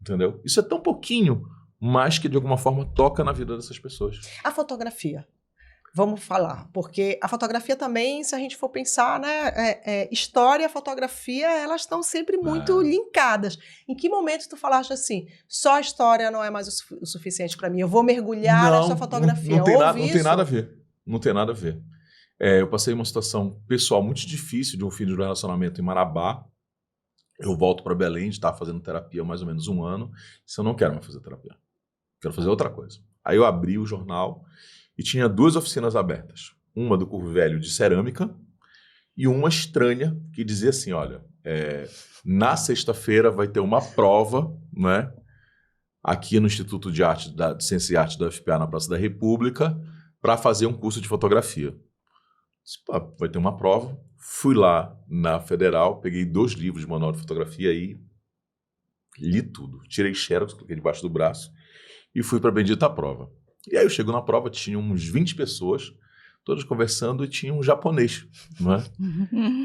Entendeu? Isso é tão pouquinho, mas que de alguma forma toca na vida dessas pessoas. A fotografia. Vamos falar, porque a fotografia também, se a gente for pensar, né, história e fotografia, elas estão sempre muito linkadas. Em que momento tu falaste assim, só a história não é mais o suficiente para mim, eu vou mergulhar nessa fotografia? Não tem nada a ver. Não tem nada a ver. Eu passei uma situação pessoal muito difícil de um fim de relacionamento em Marabá. Eu volto para Belém, de estar fazendo terapia há mais ou menos um ano. Disse, eu não quero mais fazer terapia. Quero fazer outra coisa. Aí eu abri o jornal e tinha 2 oficinas abertas. Uma do Curvo Velho de cerâmica e uma estranha que dizia assim, olha, na sexta-feira vai ter uma prova, né, aqui no Instituto de Ciência e Arte da UFPA, na Praça da República, para fazer um curso de fotografia. Disse, vai ter uma prova. Fui lá na Federal, peguei 2 livros de manual de fotografia e li tudo. Tirei xerox, coloquei debaixo do braço e fui para a bendita prova. E aí eu chego na prova, tinha uns 20 pessoas, todas conversando, e tinha um japonês, não é?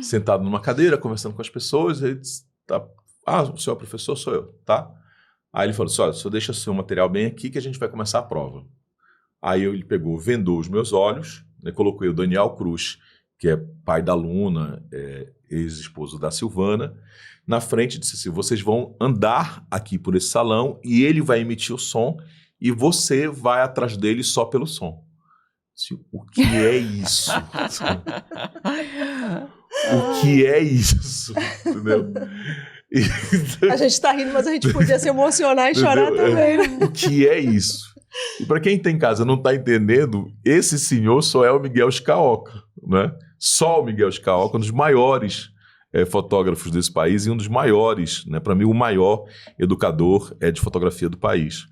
Sentado numa cadeira, conversando com as pessoas. Ele disse, o senhor é professor? Sou eu, tá? Aí ele falou assim, olha, o senhor deixa seu material bem aqui que a gente vai começar a prova. Aí ele pegou, vendou os meus olhos, né, colocou o Daniel Cruz, que é pai da Luna, ex-esposo da Silvana, na frente e disse assim, vocês vão andar aqui por esse salão e ele vai emitir o som e você vai atrás dele só pelo som. Disse, o que é isso? O que é isso? Entendeu? A gente está rindo, mas a gente podia se emocionar e chorar também. Né? O que é isso? E para quem tem em casa não está entendendo, esse senhor só é o Miguel Scaoca, né? Só o Miguel Scaoca, um dos maiores fotógrafos desse país e um dos maiores, né? Para mim, o maior educador de fotografia do país.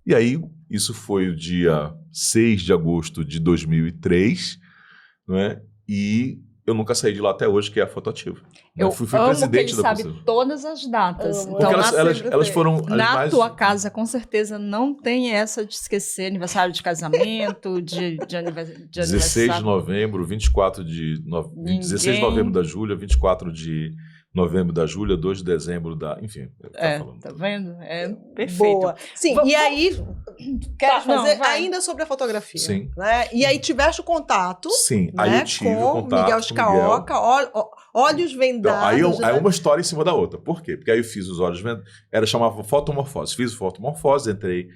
E aí, isso foi o dia 6 de agosto de 2003, né? E eu nunca saí de lá até hoje, que é a Fotoativa. Eu fui amo presidente que ele da sabe todas as datas. Amo. Então, porque elas foram as na mais... tua casa, com certeza, não tem essa de esquecer aniversário de casamento, de aniversário. 16 de novembro, 16 de novembro da Júlia, 24 de novembro da Júlia, 2 de dezembro da... Enfim. Tá vendo? É perfeito. Boa. Sim, e aí... Quero fazer vai. ainda sobre a fotografia. Sim. Né? E aí tiveste o contato... Sim, né, aí eu tive o com contato Miguel com Scaoca, olhos vendados. Então, aí uma história em cima da outra. Por quê? Porque aí eu fiz os olhos vendados, chamava fotomorfose. Fiz fotomorfose, entrei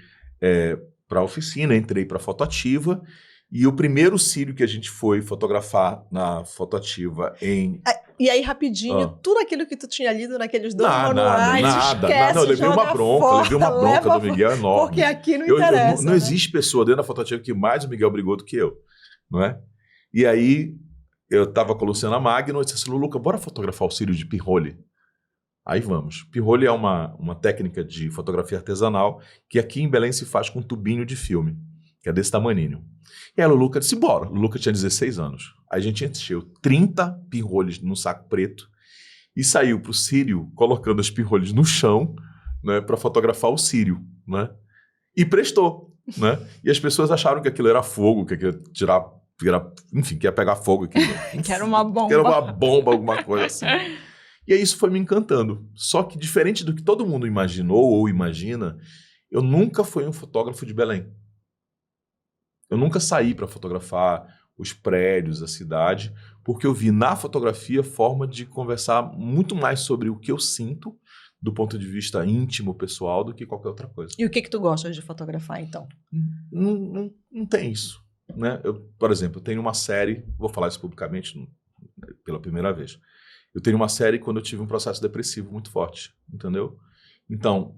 para a oficina, entrei para a Fotoativa, e o primeiro círio que a gente foi fotografar na Fotoativa em... E aí, rapidinho, tudo aquilo que tu tinha lido naqueles 2 manuais, nada. esquece, Eu levei uma bronca do Miguel enorme. Porque aqui não interessa. Não existe pessoa dentro da Fotoativa que mais o Miguel brigou do que eu, não é? E aí, eu estava com a Luciana Magno e disse assim, Luca, bora fotografar o círio de Pirrolli? Aí vamos. Pirrolli é uma técnica de fotografia artesanal que aqui em Belém se faz com um tubinho de filme, que é desse tamaninho. E aí o Luca disse, bora. O Luca tinha 16 anos. A gente encheu 30 pirrolhos num saco preto e saiu pro círio colocando as pirrolhos no chão, né, para fotografar o círio, né? E prestou. né? E as pessoas acharam que aquilo era fogo, que aquilo enfim, que ia pegar fogo. Aquilo. Que era uma bomba. Que era uma bomba, alguma coisa assim. E aí isso foi me encantando. Só que diferente do que todo mundo imaginou ou imagina, eu nunca fui um fotógrafo de Belém. Eu nunca saí para fotografar os prédios, a cidade, porque eu vi na fotografia forma de conversar muito mais sobre o que eu sinto do ponto de vista íntimo, pessoal, do que qualquer outra coisa. E o que tu gosta de fotografar, então? Não tem isso, né? Por exemplo, eu tenho uma série, vou falar isso publicamente pela primeira vez. Eu tenho uma série quando eu tive um processo depressivo muito forte, entendeu? Então,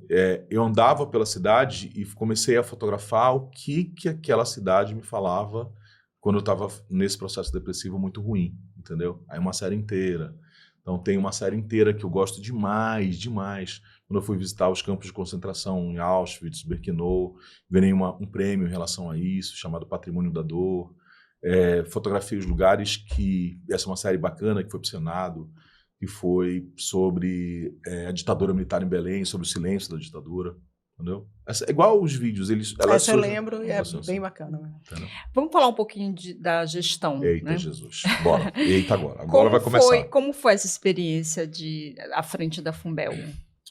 eu andava pela cidade e comecei a fotografar o que aquela cidade me falava quando eu estava nesse processo depressivo muito ruim, entendeu? Aí uma série inteira. Então, tem uma série inteira que eu gosto demais, demais. Quando eu fui visitar os campos de concentração em Auschwitz, Birkenau, ganhei um prêmio em relação a isso, chamado Patrimônio da Dor. Fotografei os lugares que... Essa é uma série bacana que foi pro Senado, que foi sobre a ditadura militar em Belém, sobre o silêncio da ditadura, entendeu? É igual os vídeos. Essa eu lembro e é bem bacana. Né? Vamos falar um pouquinho da gestão. Eita, né? Jesus. Bora. Eita, agora. Agora vai começar. Como foi essa experiência à frente da Fumbel?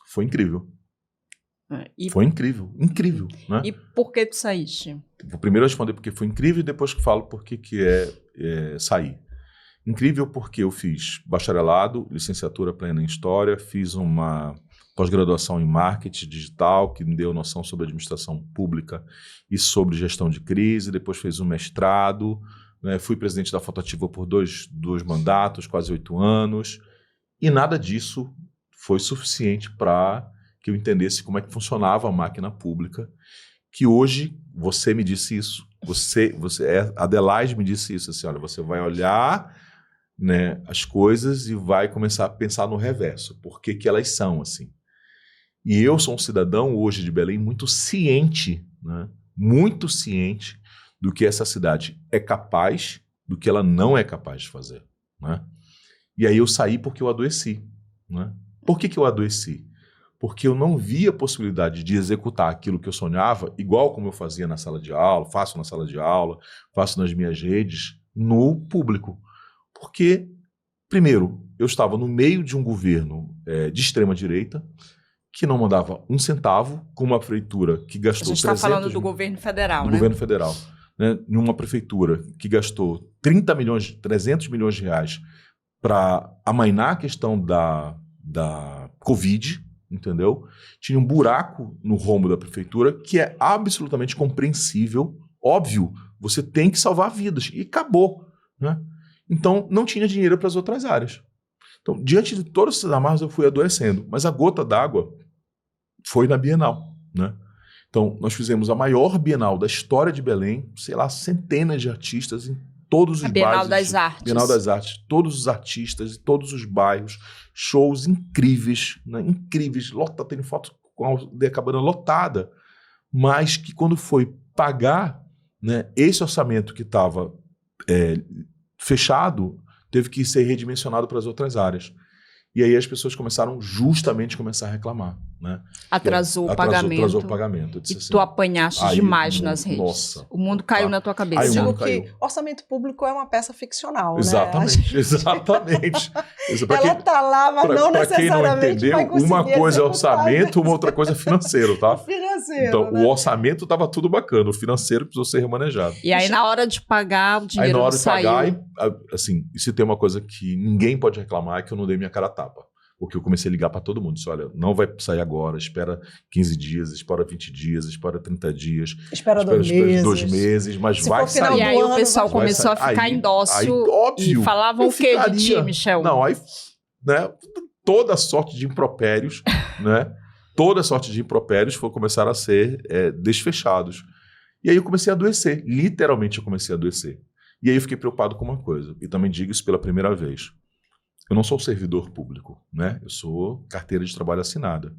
Foi incrível. Foi incrível. Incrível, né? E por que tu saíste? Vou primeiro responder porque foi incrível e depois que falo por que sair. Incrível porque eu fiz bacharelado, licenciatura plena em História, fiz uma pós-graduação em Marketing Digital, que me deu noção sobre administração pública e sobre gestão de crise, depois fiz um mestrado, né, fui presidente da Fotoativa por dois mandatos, quase 8 anos, e nada disso foi suficiente para que eu entendesse como é que funcionava a máquina pública, que hoje, você me disse isso, Adelaide me disse isso, assim, olha, você vai olhar... né, as coisas e vai começar a pensar no reverso, por que elas são assim. E eu sou um cidadão hoje de Belém muito ciente, né, muito ciente do que essa cidade é capaz, do que ela não é capaz de fazer. Né? E aí eu saí porque eu adoeci. Né? Por que eu adoeci? Porque eu não via a possibilidade de executar aquilo que eu sonhava, igual como eu fazia na sala de aula, faço na sala de aula, faço nas minhas redes, no público. Porque, primeiro, eu estava no meio de um governo de extrema-direita que não mandava um centavo, com uma prefeitura que gastou... A gente está falando do governo federal, né? Do governo federal. Né? Numa prefeitura que gastou 300 milhões de reais para amainar a questão da Covid, entendeu? Tinha um buraco no rombo da prefeitura que é absolutamente compreensível, óbvio, você tem que salvar vidas, e acabou, né? Então, não tinha dinheiro para as outras áreas. Então, diante de todas essas amarras, eu fui adoecendo. Mas a gota d'água foi na Bienal, né? Então, nós fizemos a maior Bienal da história de Belém, sei lá, centenas de artistas em todos os bairros. Bienal das Artes. Bienal das Artes. Todos os artistas em todos os bairros. Shows incríveis, né? Incríveis. Tem foto com a aldeia cabana lotada. Mas que quando foi pagar, né, esse orçamento que estava... fechado, teve que ser redimensionado para as outras áreas. E aí as pessoas começaram justamente a reclamar. Né? Atrasou o pagamento. Atrasou o pagamento. E assim, tu apanhaste demais nas redes. Nossa. O mundo caiu na tua cabeça. Eu digo que orçamento público é uma peça ficcional, exatamente, né? Exatamente. Ela está lá, mas não necessariamente quem não entendeu, uma coisa é orçamento, uma outra coisa é financeiro, tá? Financeiro, então, né? O orçamento estava tudo bacana, o financeiro precisou ser remanejado. E aí, na hora de pagar, o dinheiro não saiu. Aí, na hora de pagar, assim, e se tem uma coisa que ninguém pode reclamar, é que eu não dei minha cara a tapa. Porque eu comecei a ligar para todo mundo. Disse, olha, não vai sair agora, espera 15 dias, espera 20 dias, espera 30 dias. Espera 2 meses. 2 meses, mas se vai sair. E aí o pessoal começou a ficar em dócil. Óbvio. E falavam o que de ti, Michel? Não, aí, né, toda sorte de impropérios, né? Toda sorte de impropérios começaram a ser desfechados. E aí eu comecei a adoecer. Literalmente eu comecei a adoecer. E aí eu fiquei preocupado com uma coisa. E também digo isso pela primeira vez. Eu não sou servidor público, né? Eu sou carteira de trabalho assinada.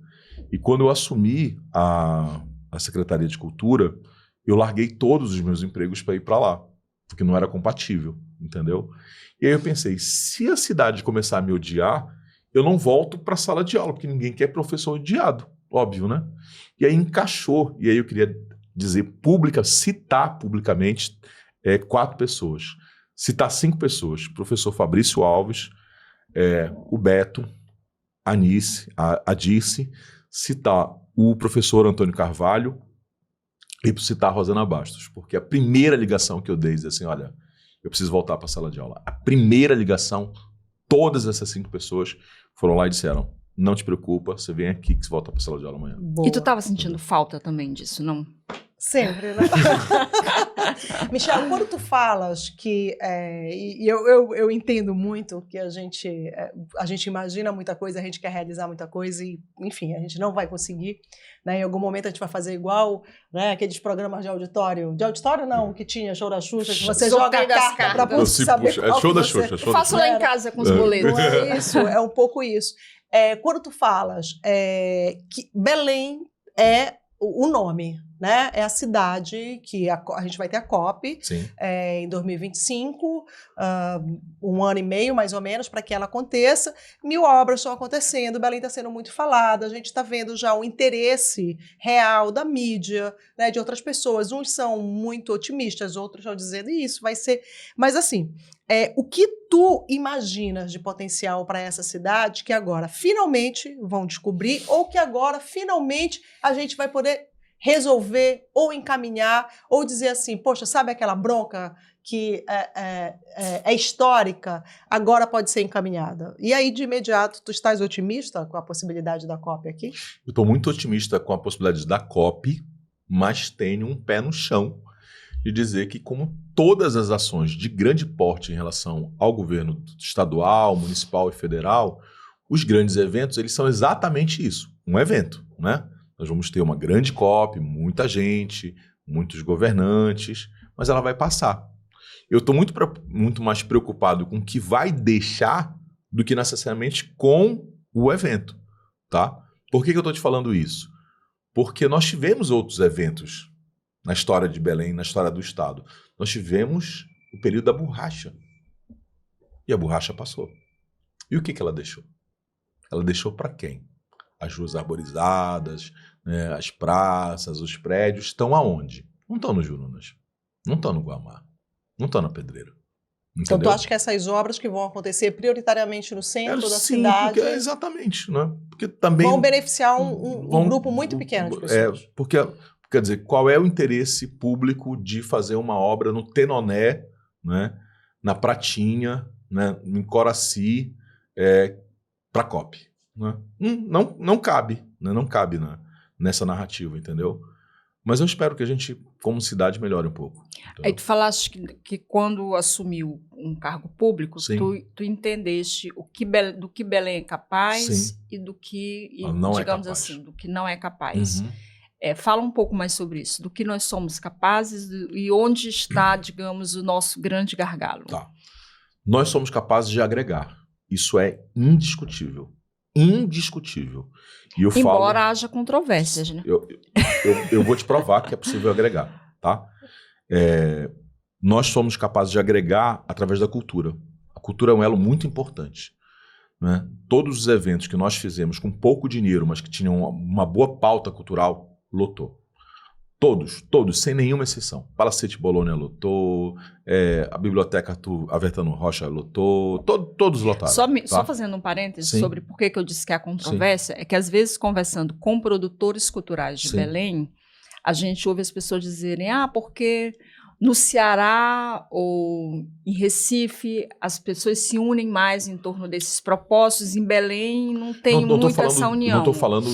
E quando eu assumi a Secretaria de Cultura, eu larguei todos os meus empregos para ir para lá, porque não era compatível, entendeu? E aí eu pensei, se a cidade começar a me odiar, eu não volto para a sala de aula, porque ninguém quer professor odiado, óbvio, né? E aí encaixou, e aí eu queria citar publicamente 4 pessoas. Citar 5 pessoas. Professor Fabrício Alves, o Beto, a Nice, a Dirce, citar o professor Antônio Carvalho e citar a Rosana Bastos. Porque a primeira ligação que eu dei, assim, olha, eu preciso voltar para a sala de aula. A primeira ligação, todas essas 5 pessoas foram lá e disseram, não te preocupa, você vem aqui que você volta para a sala de aula amanhã. Boa. E tu estava sentindo falta também disso, não? Sempre, né? Michel, quando tu falas que, eu entendo muito que a gente imagina muita coisa, a gente quer realizar muita coisa e, enfim, a gente não vai conseguir, né? Em algum momento a gente vai fazer igual, né? Aqueles programas de auditório não, que tinha show da Xuxa, que você joga a carta para saber qual show da você... Xuxa. Eu faço lá em casa com os boletos. Não é isso, é um pouco isso. Quando tu falas que Belém é o nome, né? É a cidade que a gente vai ter a COP em 2025, 1 ano e meio, mais ou menos, para que ela aconteça. 1000 obras estão acontecendo, Belém está sendo muito falada, a gente está vendo já o interesse real da mídia, né, de outras pessoas. Uns são muito otimistas, outros estão dizendo isso vai ser... Mas, assim, o que tu imaginas de potencial para essa cidade que agora finalmente vão descobrir ou que agora finalmente a gente vai poder resolver ou encaminhar ou dizer assim, poxa, sabe aquela bronca que é histórica, agora pode ser encaminhada? E aí, de imediato, tu estás otimista com a possibilidade da COP aqui? Eu estou muito otimista com a possibilidade da COP, mas tenho um pé no chão de dizer que, como todas as ações de grande porte em relação ao governo estadual, municipal e federal, os grandes eventos, eles são exatamente isso, um evento, né? Nós vamos ter uma grande COP, muita gente, muitos governantes, mas ela vai passar. Eu estou muito mais preocupado com o que vai deixar do que necessariamente com o evento, tá? Por que eu estou te falando isso? Porque nós tivemos outros eventos na história de Belém, na história do Estado. Nós tivemos o período da borracha. E a borracha passou. E o que ela deixou? Ela deixou para quem? As ruas arborizadas, né, as praças, os prédios estão aonde? Não estão no Jurunas, não estão no Guamá, não estão na Pedreira. Entendeu? Então tu acha que essas obras que vão acontecer prioritariamente no centro da sim, cidade... Porque, exatamente, né? Porque também vão beneficiar um grupo muito pequeno de pessoas. Porque, quer dizer, qual é o interesse público de fazer uma obra no Tenoné, né, na Pratinha, né, em Coraci, para a COP? Né? Não cabe, né? Não cabe nessa narrativa, entendeu? Mas eu espero que a gente, como cidade, melhore um pouco. Entendeu? Aí tu falaste que quando assumiu um cargo público, tu entendeste do que Belém é capaz Sim. e do que, não digamos é capaz. assim, do que não é capaz. Uhum. Fala um pouco mais sobre isso, do que nós somos capazes e onde está, digamos, o nosso grande gargalo. Tá. Nós somos capazes de agregar. Isso é indiscutível. Indiscutível. E eu Embora haja controvérsias, né? Eu vou te provar que é possível agregar, tá? Nós somos capazes de agregar através da cultura. A cultura é um elo muito importante, né? Todos os eventos que nós fizemos com pouco dinheiro, mas que tinham uma boa pauta cultural, lotou. Todos, sem nenhuma exceção. Palacete Bologna lotou, a Biblioteca Avertano Rocha lotou, todos lotaram. Só fazendo um parêntese Sim. sobre por que eu disse que há controvérsia, é que às vezes conversando com produtores culturais de Sim. Belém, a gente ouve as pessoas dizerem, porque no Ceará ou em Recife as pessoas se unem mais em torno desses propósitos, em Belém não tem muito essa união. Não estou falando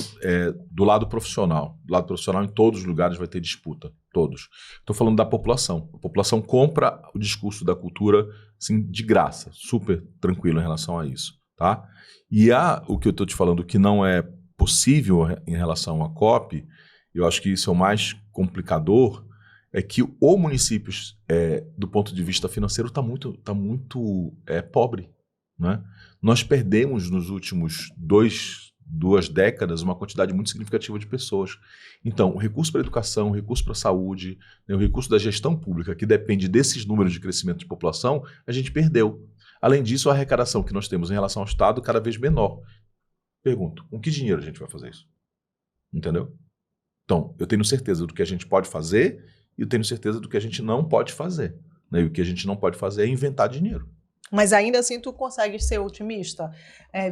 do lado profissional. Do lado profissional, em todos os lugares vai ter disputa. Todos. Estou falando da população. A população compra o discurso da cultura assim, de graça, super tranquilo em relação a isso. Tá? E o que eu estou te falando que não é possível em relação à COP, eu acho que isso é o mais complicador, é que o município, do ponto de vista financeiro, está muito pobre. Né? Nós perdemos nos últimos 2 décadas uma quantidade muito significativa de pessoas. Então, o recurso para a educação, o recurso para a saúde, né, o recurso da gestão pública, que depende desses números de crescimento de população, a gente perdeu. Além disso, a arrecadação que nós temos em relação ao Estado cada vez menor. Pergunto, com que dinheiro a gente vai fazer isso? Entendeu? Então, eu tenho certeza do que a gente pode fazer e eu tenho certeza do que a gente não pode fazer. Né? E o que a gente não pode fazer é inventar dinheiro. Mas ainda assim tu consegue ser otimista,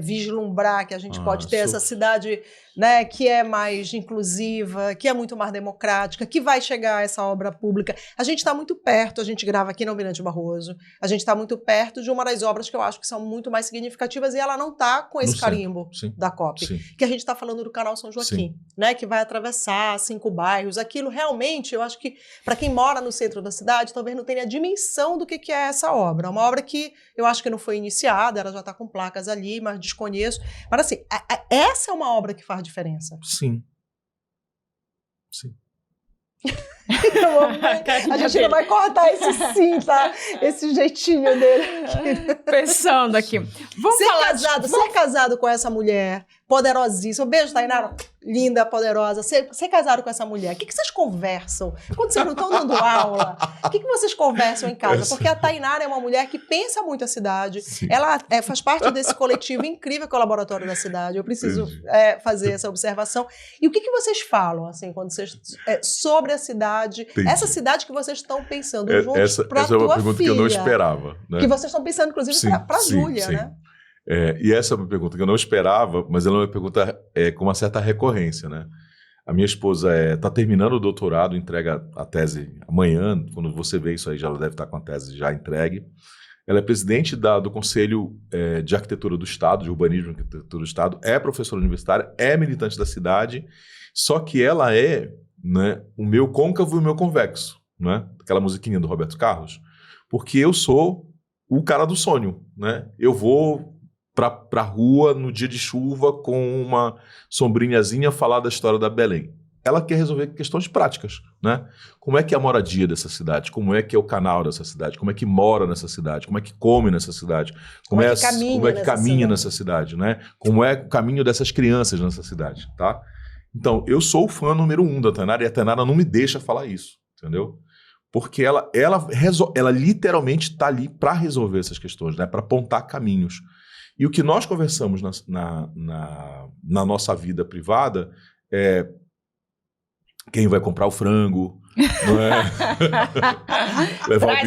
vislumbrar que a gente pode ter essa cidade, né, que é mais inclusiva, que é muito mais democrática, que vai chegar a essa obra pública. A gente está muito perto, a gente grava aqui no Almirante Barroso, a gente está muito perto de uma das obras que eu acho que são muito mais significativas e ela não está com esse carimbo da COP, que a gente está falando do Canal São Joaquim, né, que vai atravessar 5 bairros. Aquilo realmente, eu acho que para quem mora no centro da cidade, talvez não tenha a dimensão do que é essa obra. É uma obra que eu acho que não foi iniciada, ela já está com placas ali, mas desconheço. Mas assim, essa é uma obra que faz diferença. Sim. A gente não vai cortar esse sim, tá? Esse jeitinho dele. Pensando aqui. Ser casado com essa mulher poderosíssima. Beijo, Tainara. Linda, poderosa. Ser casado com essa mulher. O que vocês conversam? Quando vocês não estão dando aula, o que vocês conversam em casa? Porque a Tainara é uma mulher que pensa muito a cidade. Sim. Ela faz parte desse coletivo incrível que é o Laboratório da Cidade. Eu preciso fazer essa observação. E o que vocês falam, assim, quando vocês, sobre a cidade? Entendi. Essa cidade que vocês estão pensando juntos para a tua filha. Essa é uma pergunta que eu não esperava. Né? Que vocês estão pensando, inclusive, para a Júlia, né? E essa é uma pergunta que eu não esperava, mas ela é uma pergunta com uma certa recorrência, né? A minha esposa está terminando o doutorado, entrega a tese amanhã. Quando você vê isso aí, já ela deve estar com a tese já entregue. Ela é presidente do Conselho de Arquitetura do Estado, de Urbanismo e Arquitetura do Estado, é professora universitária, é militante da cidade, só que ela é, né, o meu côncavo e o meu convexo, né? Aquela musiquinha do Roberto Carlos, porque eu sou o cara do sonho, né? Eu vou pra rua no dia de chuva com uma sombrinhazinha falar da história da Belém. Ela quer resolver questões práticas, né? Como é que é a moradia dessa cidade? Como é que é o canal dessa cidade? Como é que mora nessa cidade? Como é que come nessa cidade? Como é que caminha nessa cidade, né? Como é o caminho dessas crianças nessa cidade, tá? Então, eu sou o fã número 1 da Tainara e a Tainara não me deixa falar isso, entendeu? Porque ela literalmente está ali para resolver essas questões, né? Para apontar caminhos. E o que nós conversamos na nossa vida privada é quem vai comprar o frango, não é? levar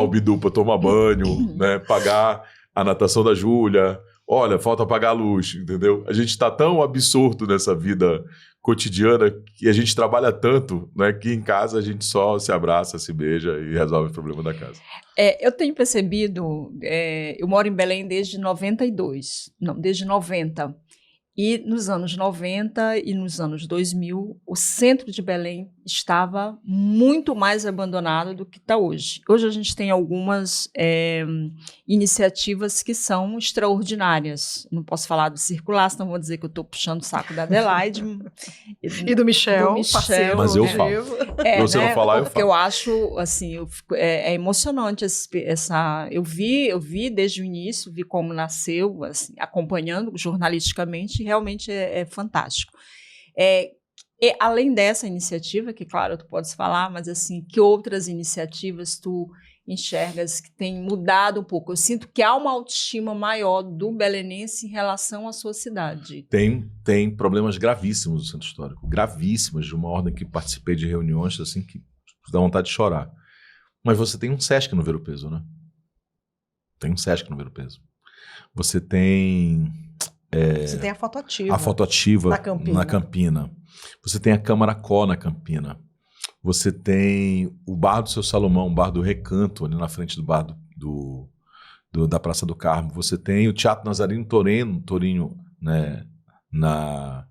o Bidu para tomar banho, né? Pagar a natação da Júlia. Olha, falta pagar a luz, entendeu? A gente está tão absorto nessa vida cotidiana que a gente trabalha tanto, né, que em casa a gente só se abraça, se beija e resolve o problema da casa. Eu tenho percebido, eu moro em Belém desde 90. E nos anos 90 e nos anos 2000, o centro de Belém estava muito mais abandonado do que está hoje. Hoje a gente tem algumas iniciativas que são extraordinárias. Não posso falar do Circular, senão vou dizer que eu estou puxando o saco da Adelaide. E do Michel, parceiro. Mas eu falo. Você não falar, eu falo. Porque eu acho, assim, é emocionante eu vi desde o início, vi como nasceu, assim, acompanhando jornalisticamente, realmente é fantástico. E além dessa iniciativa, que claro, tu podes falar, mas assim, que outras iniciativas tu enxergas que têm mudado um pouco? Eu sinto que há uma autoestima maior do belenense em relação à sua cidade. Tem problemas gravíssimos no centro histórico, gravíssimos, de uma ordem que participei de reuniões assim que dá vontade de chorar. Mas você tem um Sesc no Ver o Peso, né? Tem um Sesc no Ver o Peso. Você tem a fotoativa. A fotoativa na Campina. Você tem a Câmara Có na Campina. Você tem o Bar do Seu Salomão, o Bar do Recanto, ali na frente do bar da Praça do Carmo. Você tem o Teatro Nazareno Torinho, né, na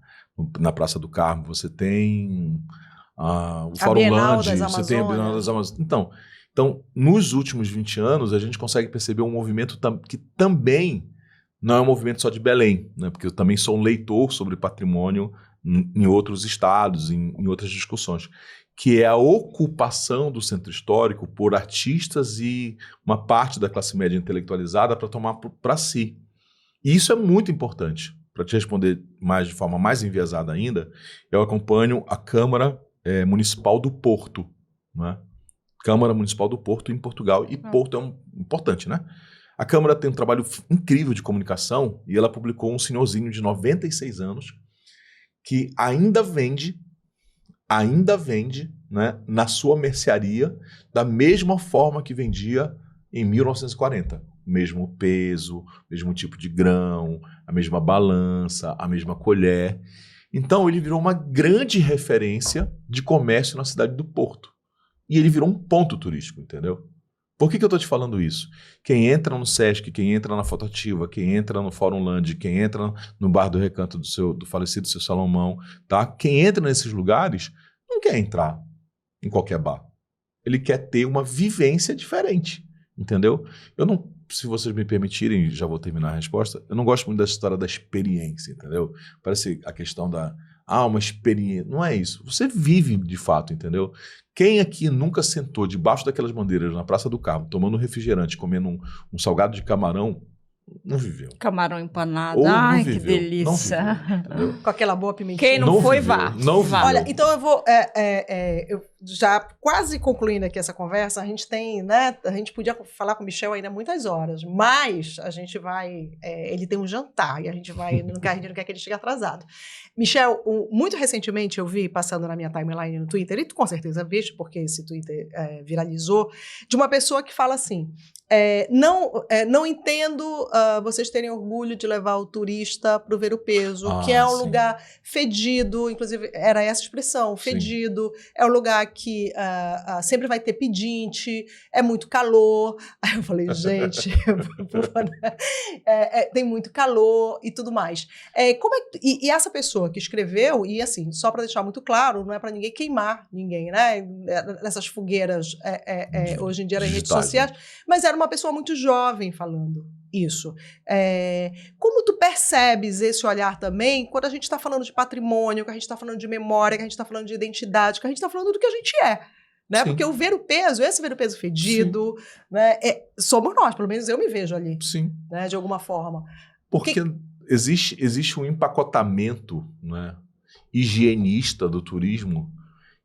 Praça do Carmo. Você tem o Fórum Land, você tem a Bienal das Amazonas. Então, nos últimos 20 anos, a gente consegue perceber um movimento que também não é um movimento só de Belém, né? Porque eu também sou um leitor sobre patrimônio em outros estados, em outras discussões, que é a ocupação do centro histórico por artistas e uma parte da classe média intelectualizada para tomar para si. E isso é muito importante. Para te responder de forma mais enviesada ainda, eu acompanho a Câmara Municipal do Porto, né? Câmara Municipal do Porto em Portugal. E Porto é importante, né? A Câmara tem um trabalho incrível de comunicação e ela publicou um senhorzinho de 96 anos que ainda vende, né, na sua mercearia da mesma forma que vendia em 1940. Mesmo peso, mesmo tipo de grão, a mesma balança, a mesma colher. Então ele virou uma grande referência de comércio na cidade do Porto. E ele virou um ponto turístico, entendeu? Por que eu estou te falando isso? Quem entra no Sesc, quem entra na Fotoativa, quem entra no Fórum Land, quem entra no Bar do Recanto do falecido seu Salomão, tá? Quem entra nesses lugares não quer entrar em qualquer bar. Ele quer ter uma vivência diferente, entendeu? Eu não, se vocês me permitirem, já vou terminar a resposta, eu não gosto muito dessa história da experiência, entendeu? Parece a questão da, uma experiência. Não é isso. Você vive de fato, entendeu? Quem aqui nunca sentou debaixo daquelas bandeiras na Praça do Carmo, tomando um refrigerante, comendo um salgado de camarão, não viveu. Camarão empanado. Ou Ai, não viveu, que delícia. Não viveu, entendeu? Com aquela boa pimentinha. Quem não foi, viveu, vá. Não Vá. viveu. Olha, então eu vou, eu já quase concluindo aqui essa conversa, a gente tem, né, a gente podia falar com o Michel ainda muitas horas, mas a gente vai, ele tem um jantar e a gente não quer que ele chegue atrasado. Michel, muito recentemente eu vi, passando na minha timeline no Twitter, e tu com certeza viste, porque esse Twitter viralizou, de uma pessoa que fala assim, não entendo vocês terem orgulho de levar o turista para o Ver o Peso, que é um sim. lugar fedido, inclusive era essa expressão, fedido, é um lugar que sempre vai ter pedinte, é muito calor. Aí eu falei, gente, tem muito calor e tudo mais. E essa pessoa que escreveu, e assim, só para deixar muito claro, não é para ninguém queimar ninguém, né? Nessas fogueiras hoje em dia nas redes Digitais, sociais, mas era uma pessoa muito jovem falando isso. Como tu percebes esse olhar também quando a gente está falando de patrimônio, que a gente está falando de memória, que a gente está falando de identidade, que a gente está falando do que a gente é? Né? Porque o Ver o Peso, esse Ver o Peso fedido, né, somos nós, pelo menos eu me vejo ali. Sim. Né, de alguma forma. Porque existe um empacotamento, né, higienista do turismo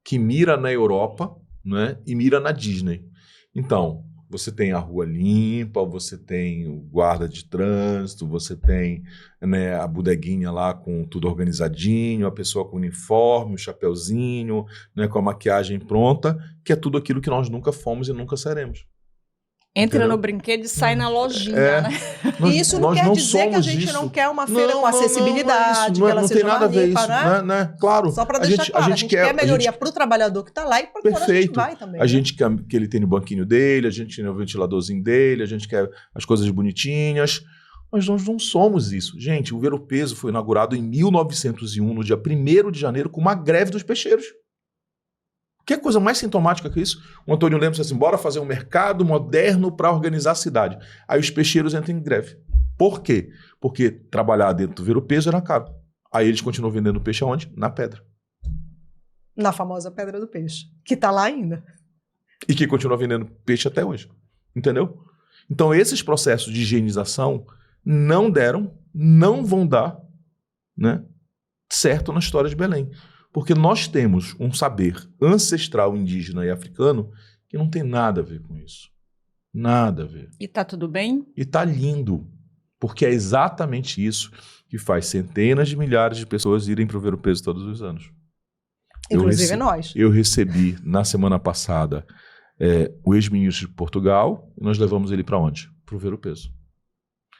que mira na Europa, né, e mira na Disney. Então, você tem a rua limpa, você tem o guarda de trânsito, você tem, né, a bodeguinha lá com tudo organizadinho, a pessoa com o uniforme, o chapeuzinho, né, com a maquiagem pronta, que é tudo aquilo que nós nunca fomos e nunca seremos. Entra Entendeu? no brinquedo e sai na lojinha, né? E isso não quer dizer que a gente não quer uma feira com acessibilidade, que ela seja mais limpa, né? Claro. Só para deixar claro, a gente quer melhoria para o trabalhador que está lá e para quando a gente vai também. A gente quer que ele tenha o banquinho dele, a gente quer o ventiladorzinho dele, a gente quer as coisas bonitinhas, mas nós não somos isso. Gente, o Ver o Peso foi inaugurado em 1901, no dia 1º de janeiro, com uma greve dos peixeiros. Que coisa mais sintomática que isso? O Antônio Lemos disse assim, bora fazer um mercado moderno para organizar a cidade. Aí os peixeiros entram em greve. Por quê? Porque trabalhar dentro do Ver o Peso era caro. Aí eles continuam vendendo peixe aonde? Na pedra. Na famosa Pedra do Peixe, que está lá ainda. E que continua vendendo peixe até hoje. Entendeu? Então esses processos de higienização não deram, não vão dar, né, certo na história de Belém. Porque nós temos um saber ancestral indígena e africano que não tem nada a ver com isso. Nada a ver. E tá tudo bem? E tá lindo. Porque é exatamente isso que faz centenas de milhares de pessoas irem para o Ver o Peso todos os anos. Inclusive nós. Eu recebi, na semana passada, o ex-ministro de Portugal e nós levamos ele para onde? Para o Ver o Peso.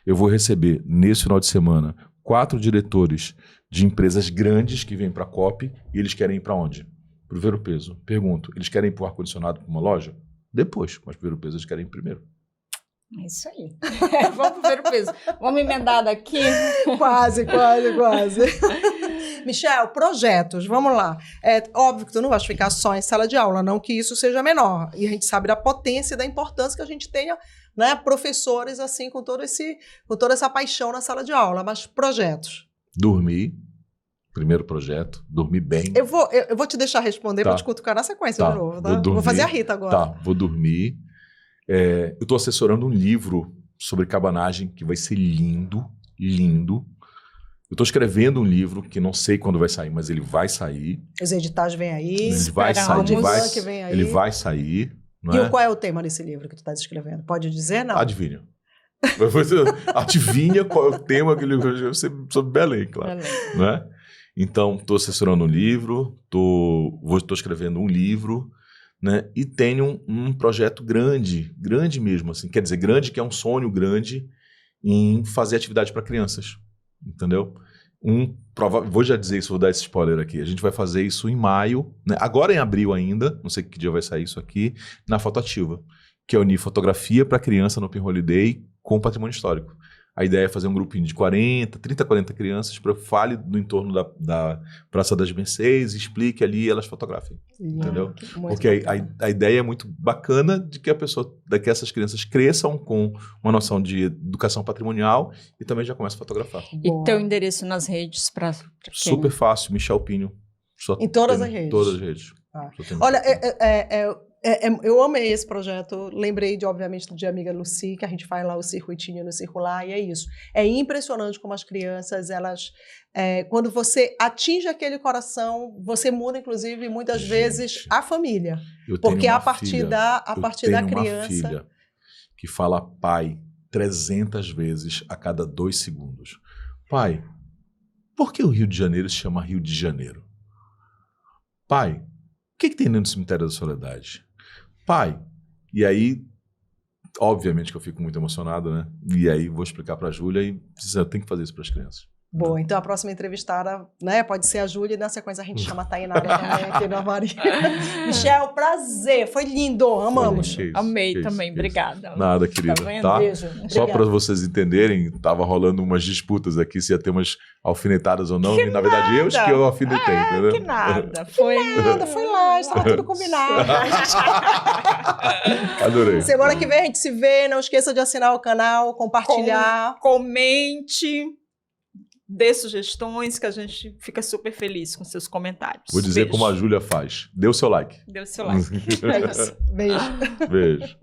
Eu vou receber, nesse final de semana, 4 diretores de empresas grandes que vêm para a COP e eles querem ir para onde? Para o Ver o Peso. Pergunto, eles querem ir para o ar-condicionado para uma loja? Depois, mas para o Ver o Peso eles querem ir primeiro. É isso aí. Vamos Ver o Peso. Vamos emendar daqui. Quase. Michel, projetos, vamos lá. É óbvio que tu não vai ficar só em sala de aula, não que isso seja menor. E a gente sabe da potência e da importância que a gente tenha, né, professores assim com toda essa paixão na sala de aula, mas projetos. Dormir, primeiro projeto, dormir bem. Eu vou te deixar responder para te cutucar na sequência de novo, tá? Vou fazer a Rita agora. Tá, vou dormir. Eu estou assessorando um livro sobre cabanagem que vai ser lindo, lindo. Eu estou escrevendo um livro que não sei quando vai sair, mas ele vai sair. Os editais vêm aí. Ele vai sair. Não e qual é o tema desse livro que tu estás escrevendo? Pode dizer, não? Adivinha. Adivinha qual é o tema que ele vai ser sobre Belém, claro. Não é? Então, estou assessorando um livro, estou escrevendo um livro, né? E tenho um projeto grande mesmo, assim, quer dizer, grande que é um sonho grande em fazer atividade para crianças, entendeu? Vou já dizer isso, vou dar esse spoiler aqui. A gente vai fazer isso em maio, né? Agora em abril ainda, não sei que dia vai sair isso aqui, na Fotoativa, que é unir fotografia para criança no Open Holiday com patrimônio histórico. A ideia é fazer um grupinho de 30, 40 crianças para fale no entorno da Praça das Mercês, explique ali e elas fotografem, entendeu? Porque a ideia é muito bacana de que que essas crianças cresçam com uma noção de educação patrimonial e também já começam a fotografar. E teu endereço nas redes para quem? Super fácil, Michel Pinho. Em todas as redes? Todas as redes. Olha, eu amei esse projeto, lembrei obviamente de amiga Lucy, que a gente faz lá o circuitinho no circular, e é isso. É impressionante como as crianças, elas, quando você atinge aquele coração, você muda, inclusive, muitas vezes a família. Porque a partir da criança... Uma filha que fala pai 300 vezes a cada 2 segundos. Pai, por que o Rio de Janeiro se chama Rio de Janeiro? Pai, o que tem dentro do Cemitério da Soledade? Pai, e aí, obviamente que eu fico muito emocionado, né? E aí vou explicar para a Júlia e eu tenho que fazer isso para as crianças. Boa, então a próxima entrevistada, né, pode ser a Júlia e na sequência a gente chama a Tainara também aqui no Maria. Michel, prazer, foi lindo, amamos. Amei também, obrigada. Nada, querida, tá? Beijo. Só para vocês entenderem, tava rolando umas disputas aqui se ia ter umas alfinetadas ou não, e na verdade eu que eu alfinetei, entendeu? Que nada, foi lá, estava tudo combinado. Adorei. Semana que vem a gente se vê, não esqueça de assinar o canal, compartilhar. Comente. Dê sugestões, que a gente fica super feliz com seus comentários. Vou dizer como a Júlia faz. Dê o seu like. Dê o seu like. É isso. Beijo. Beijo.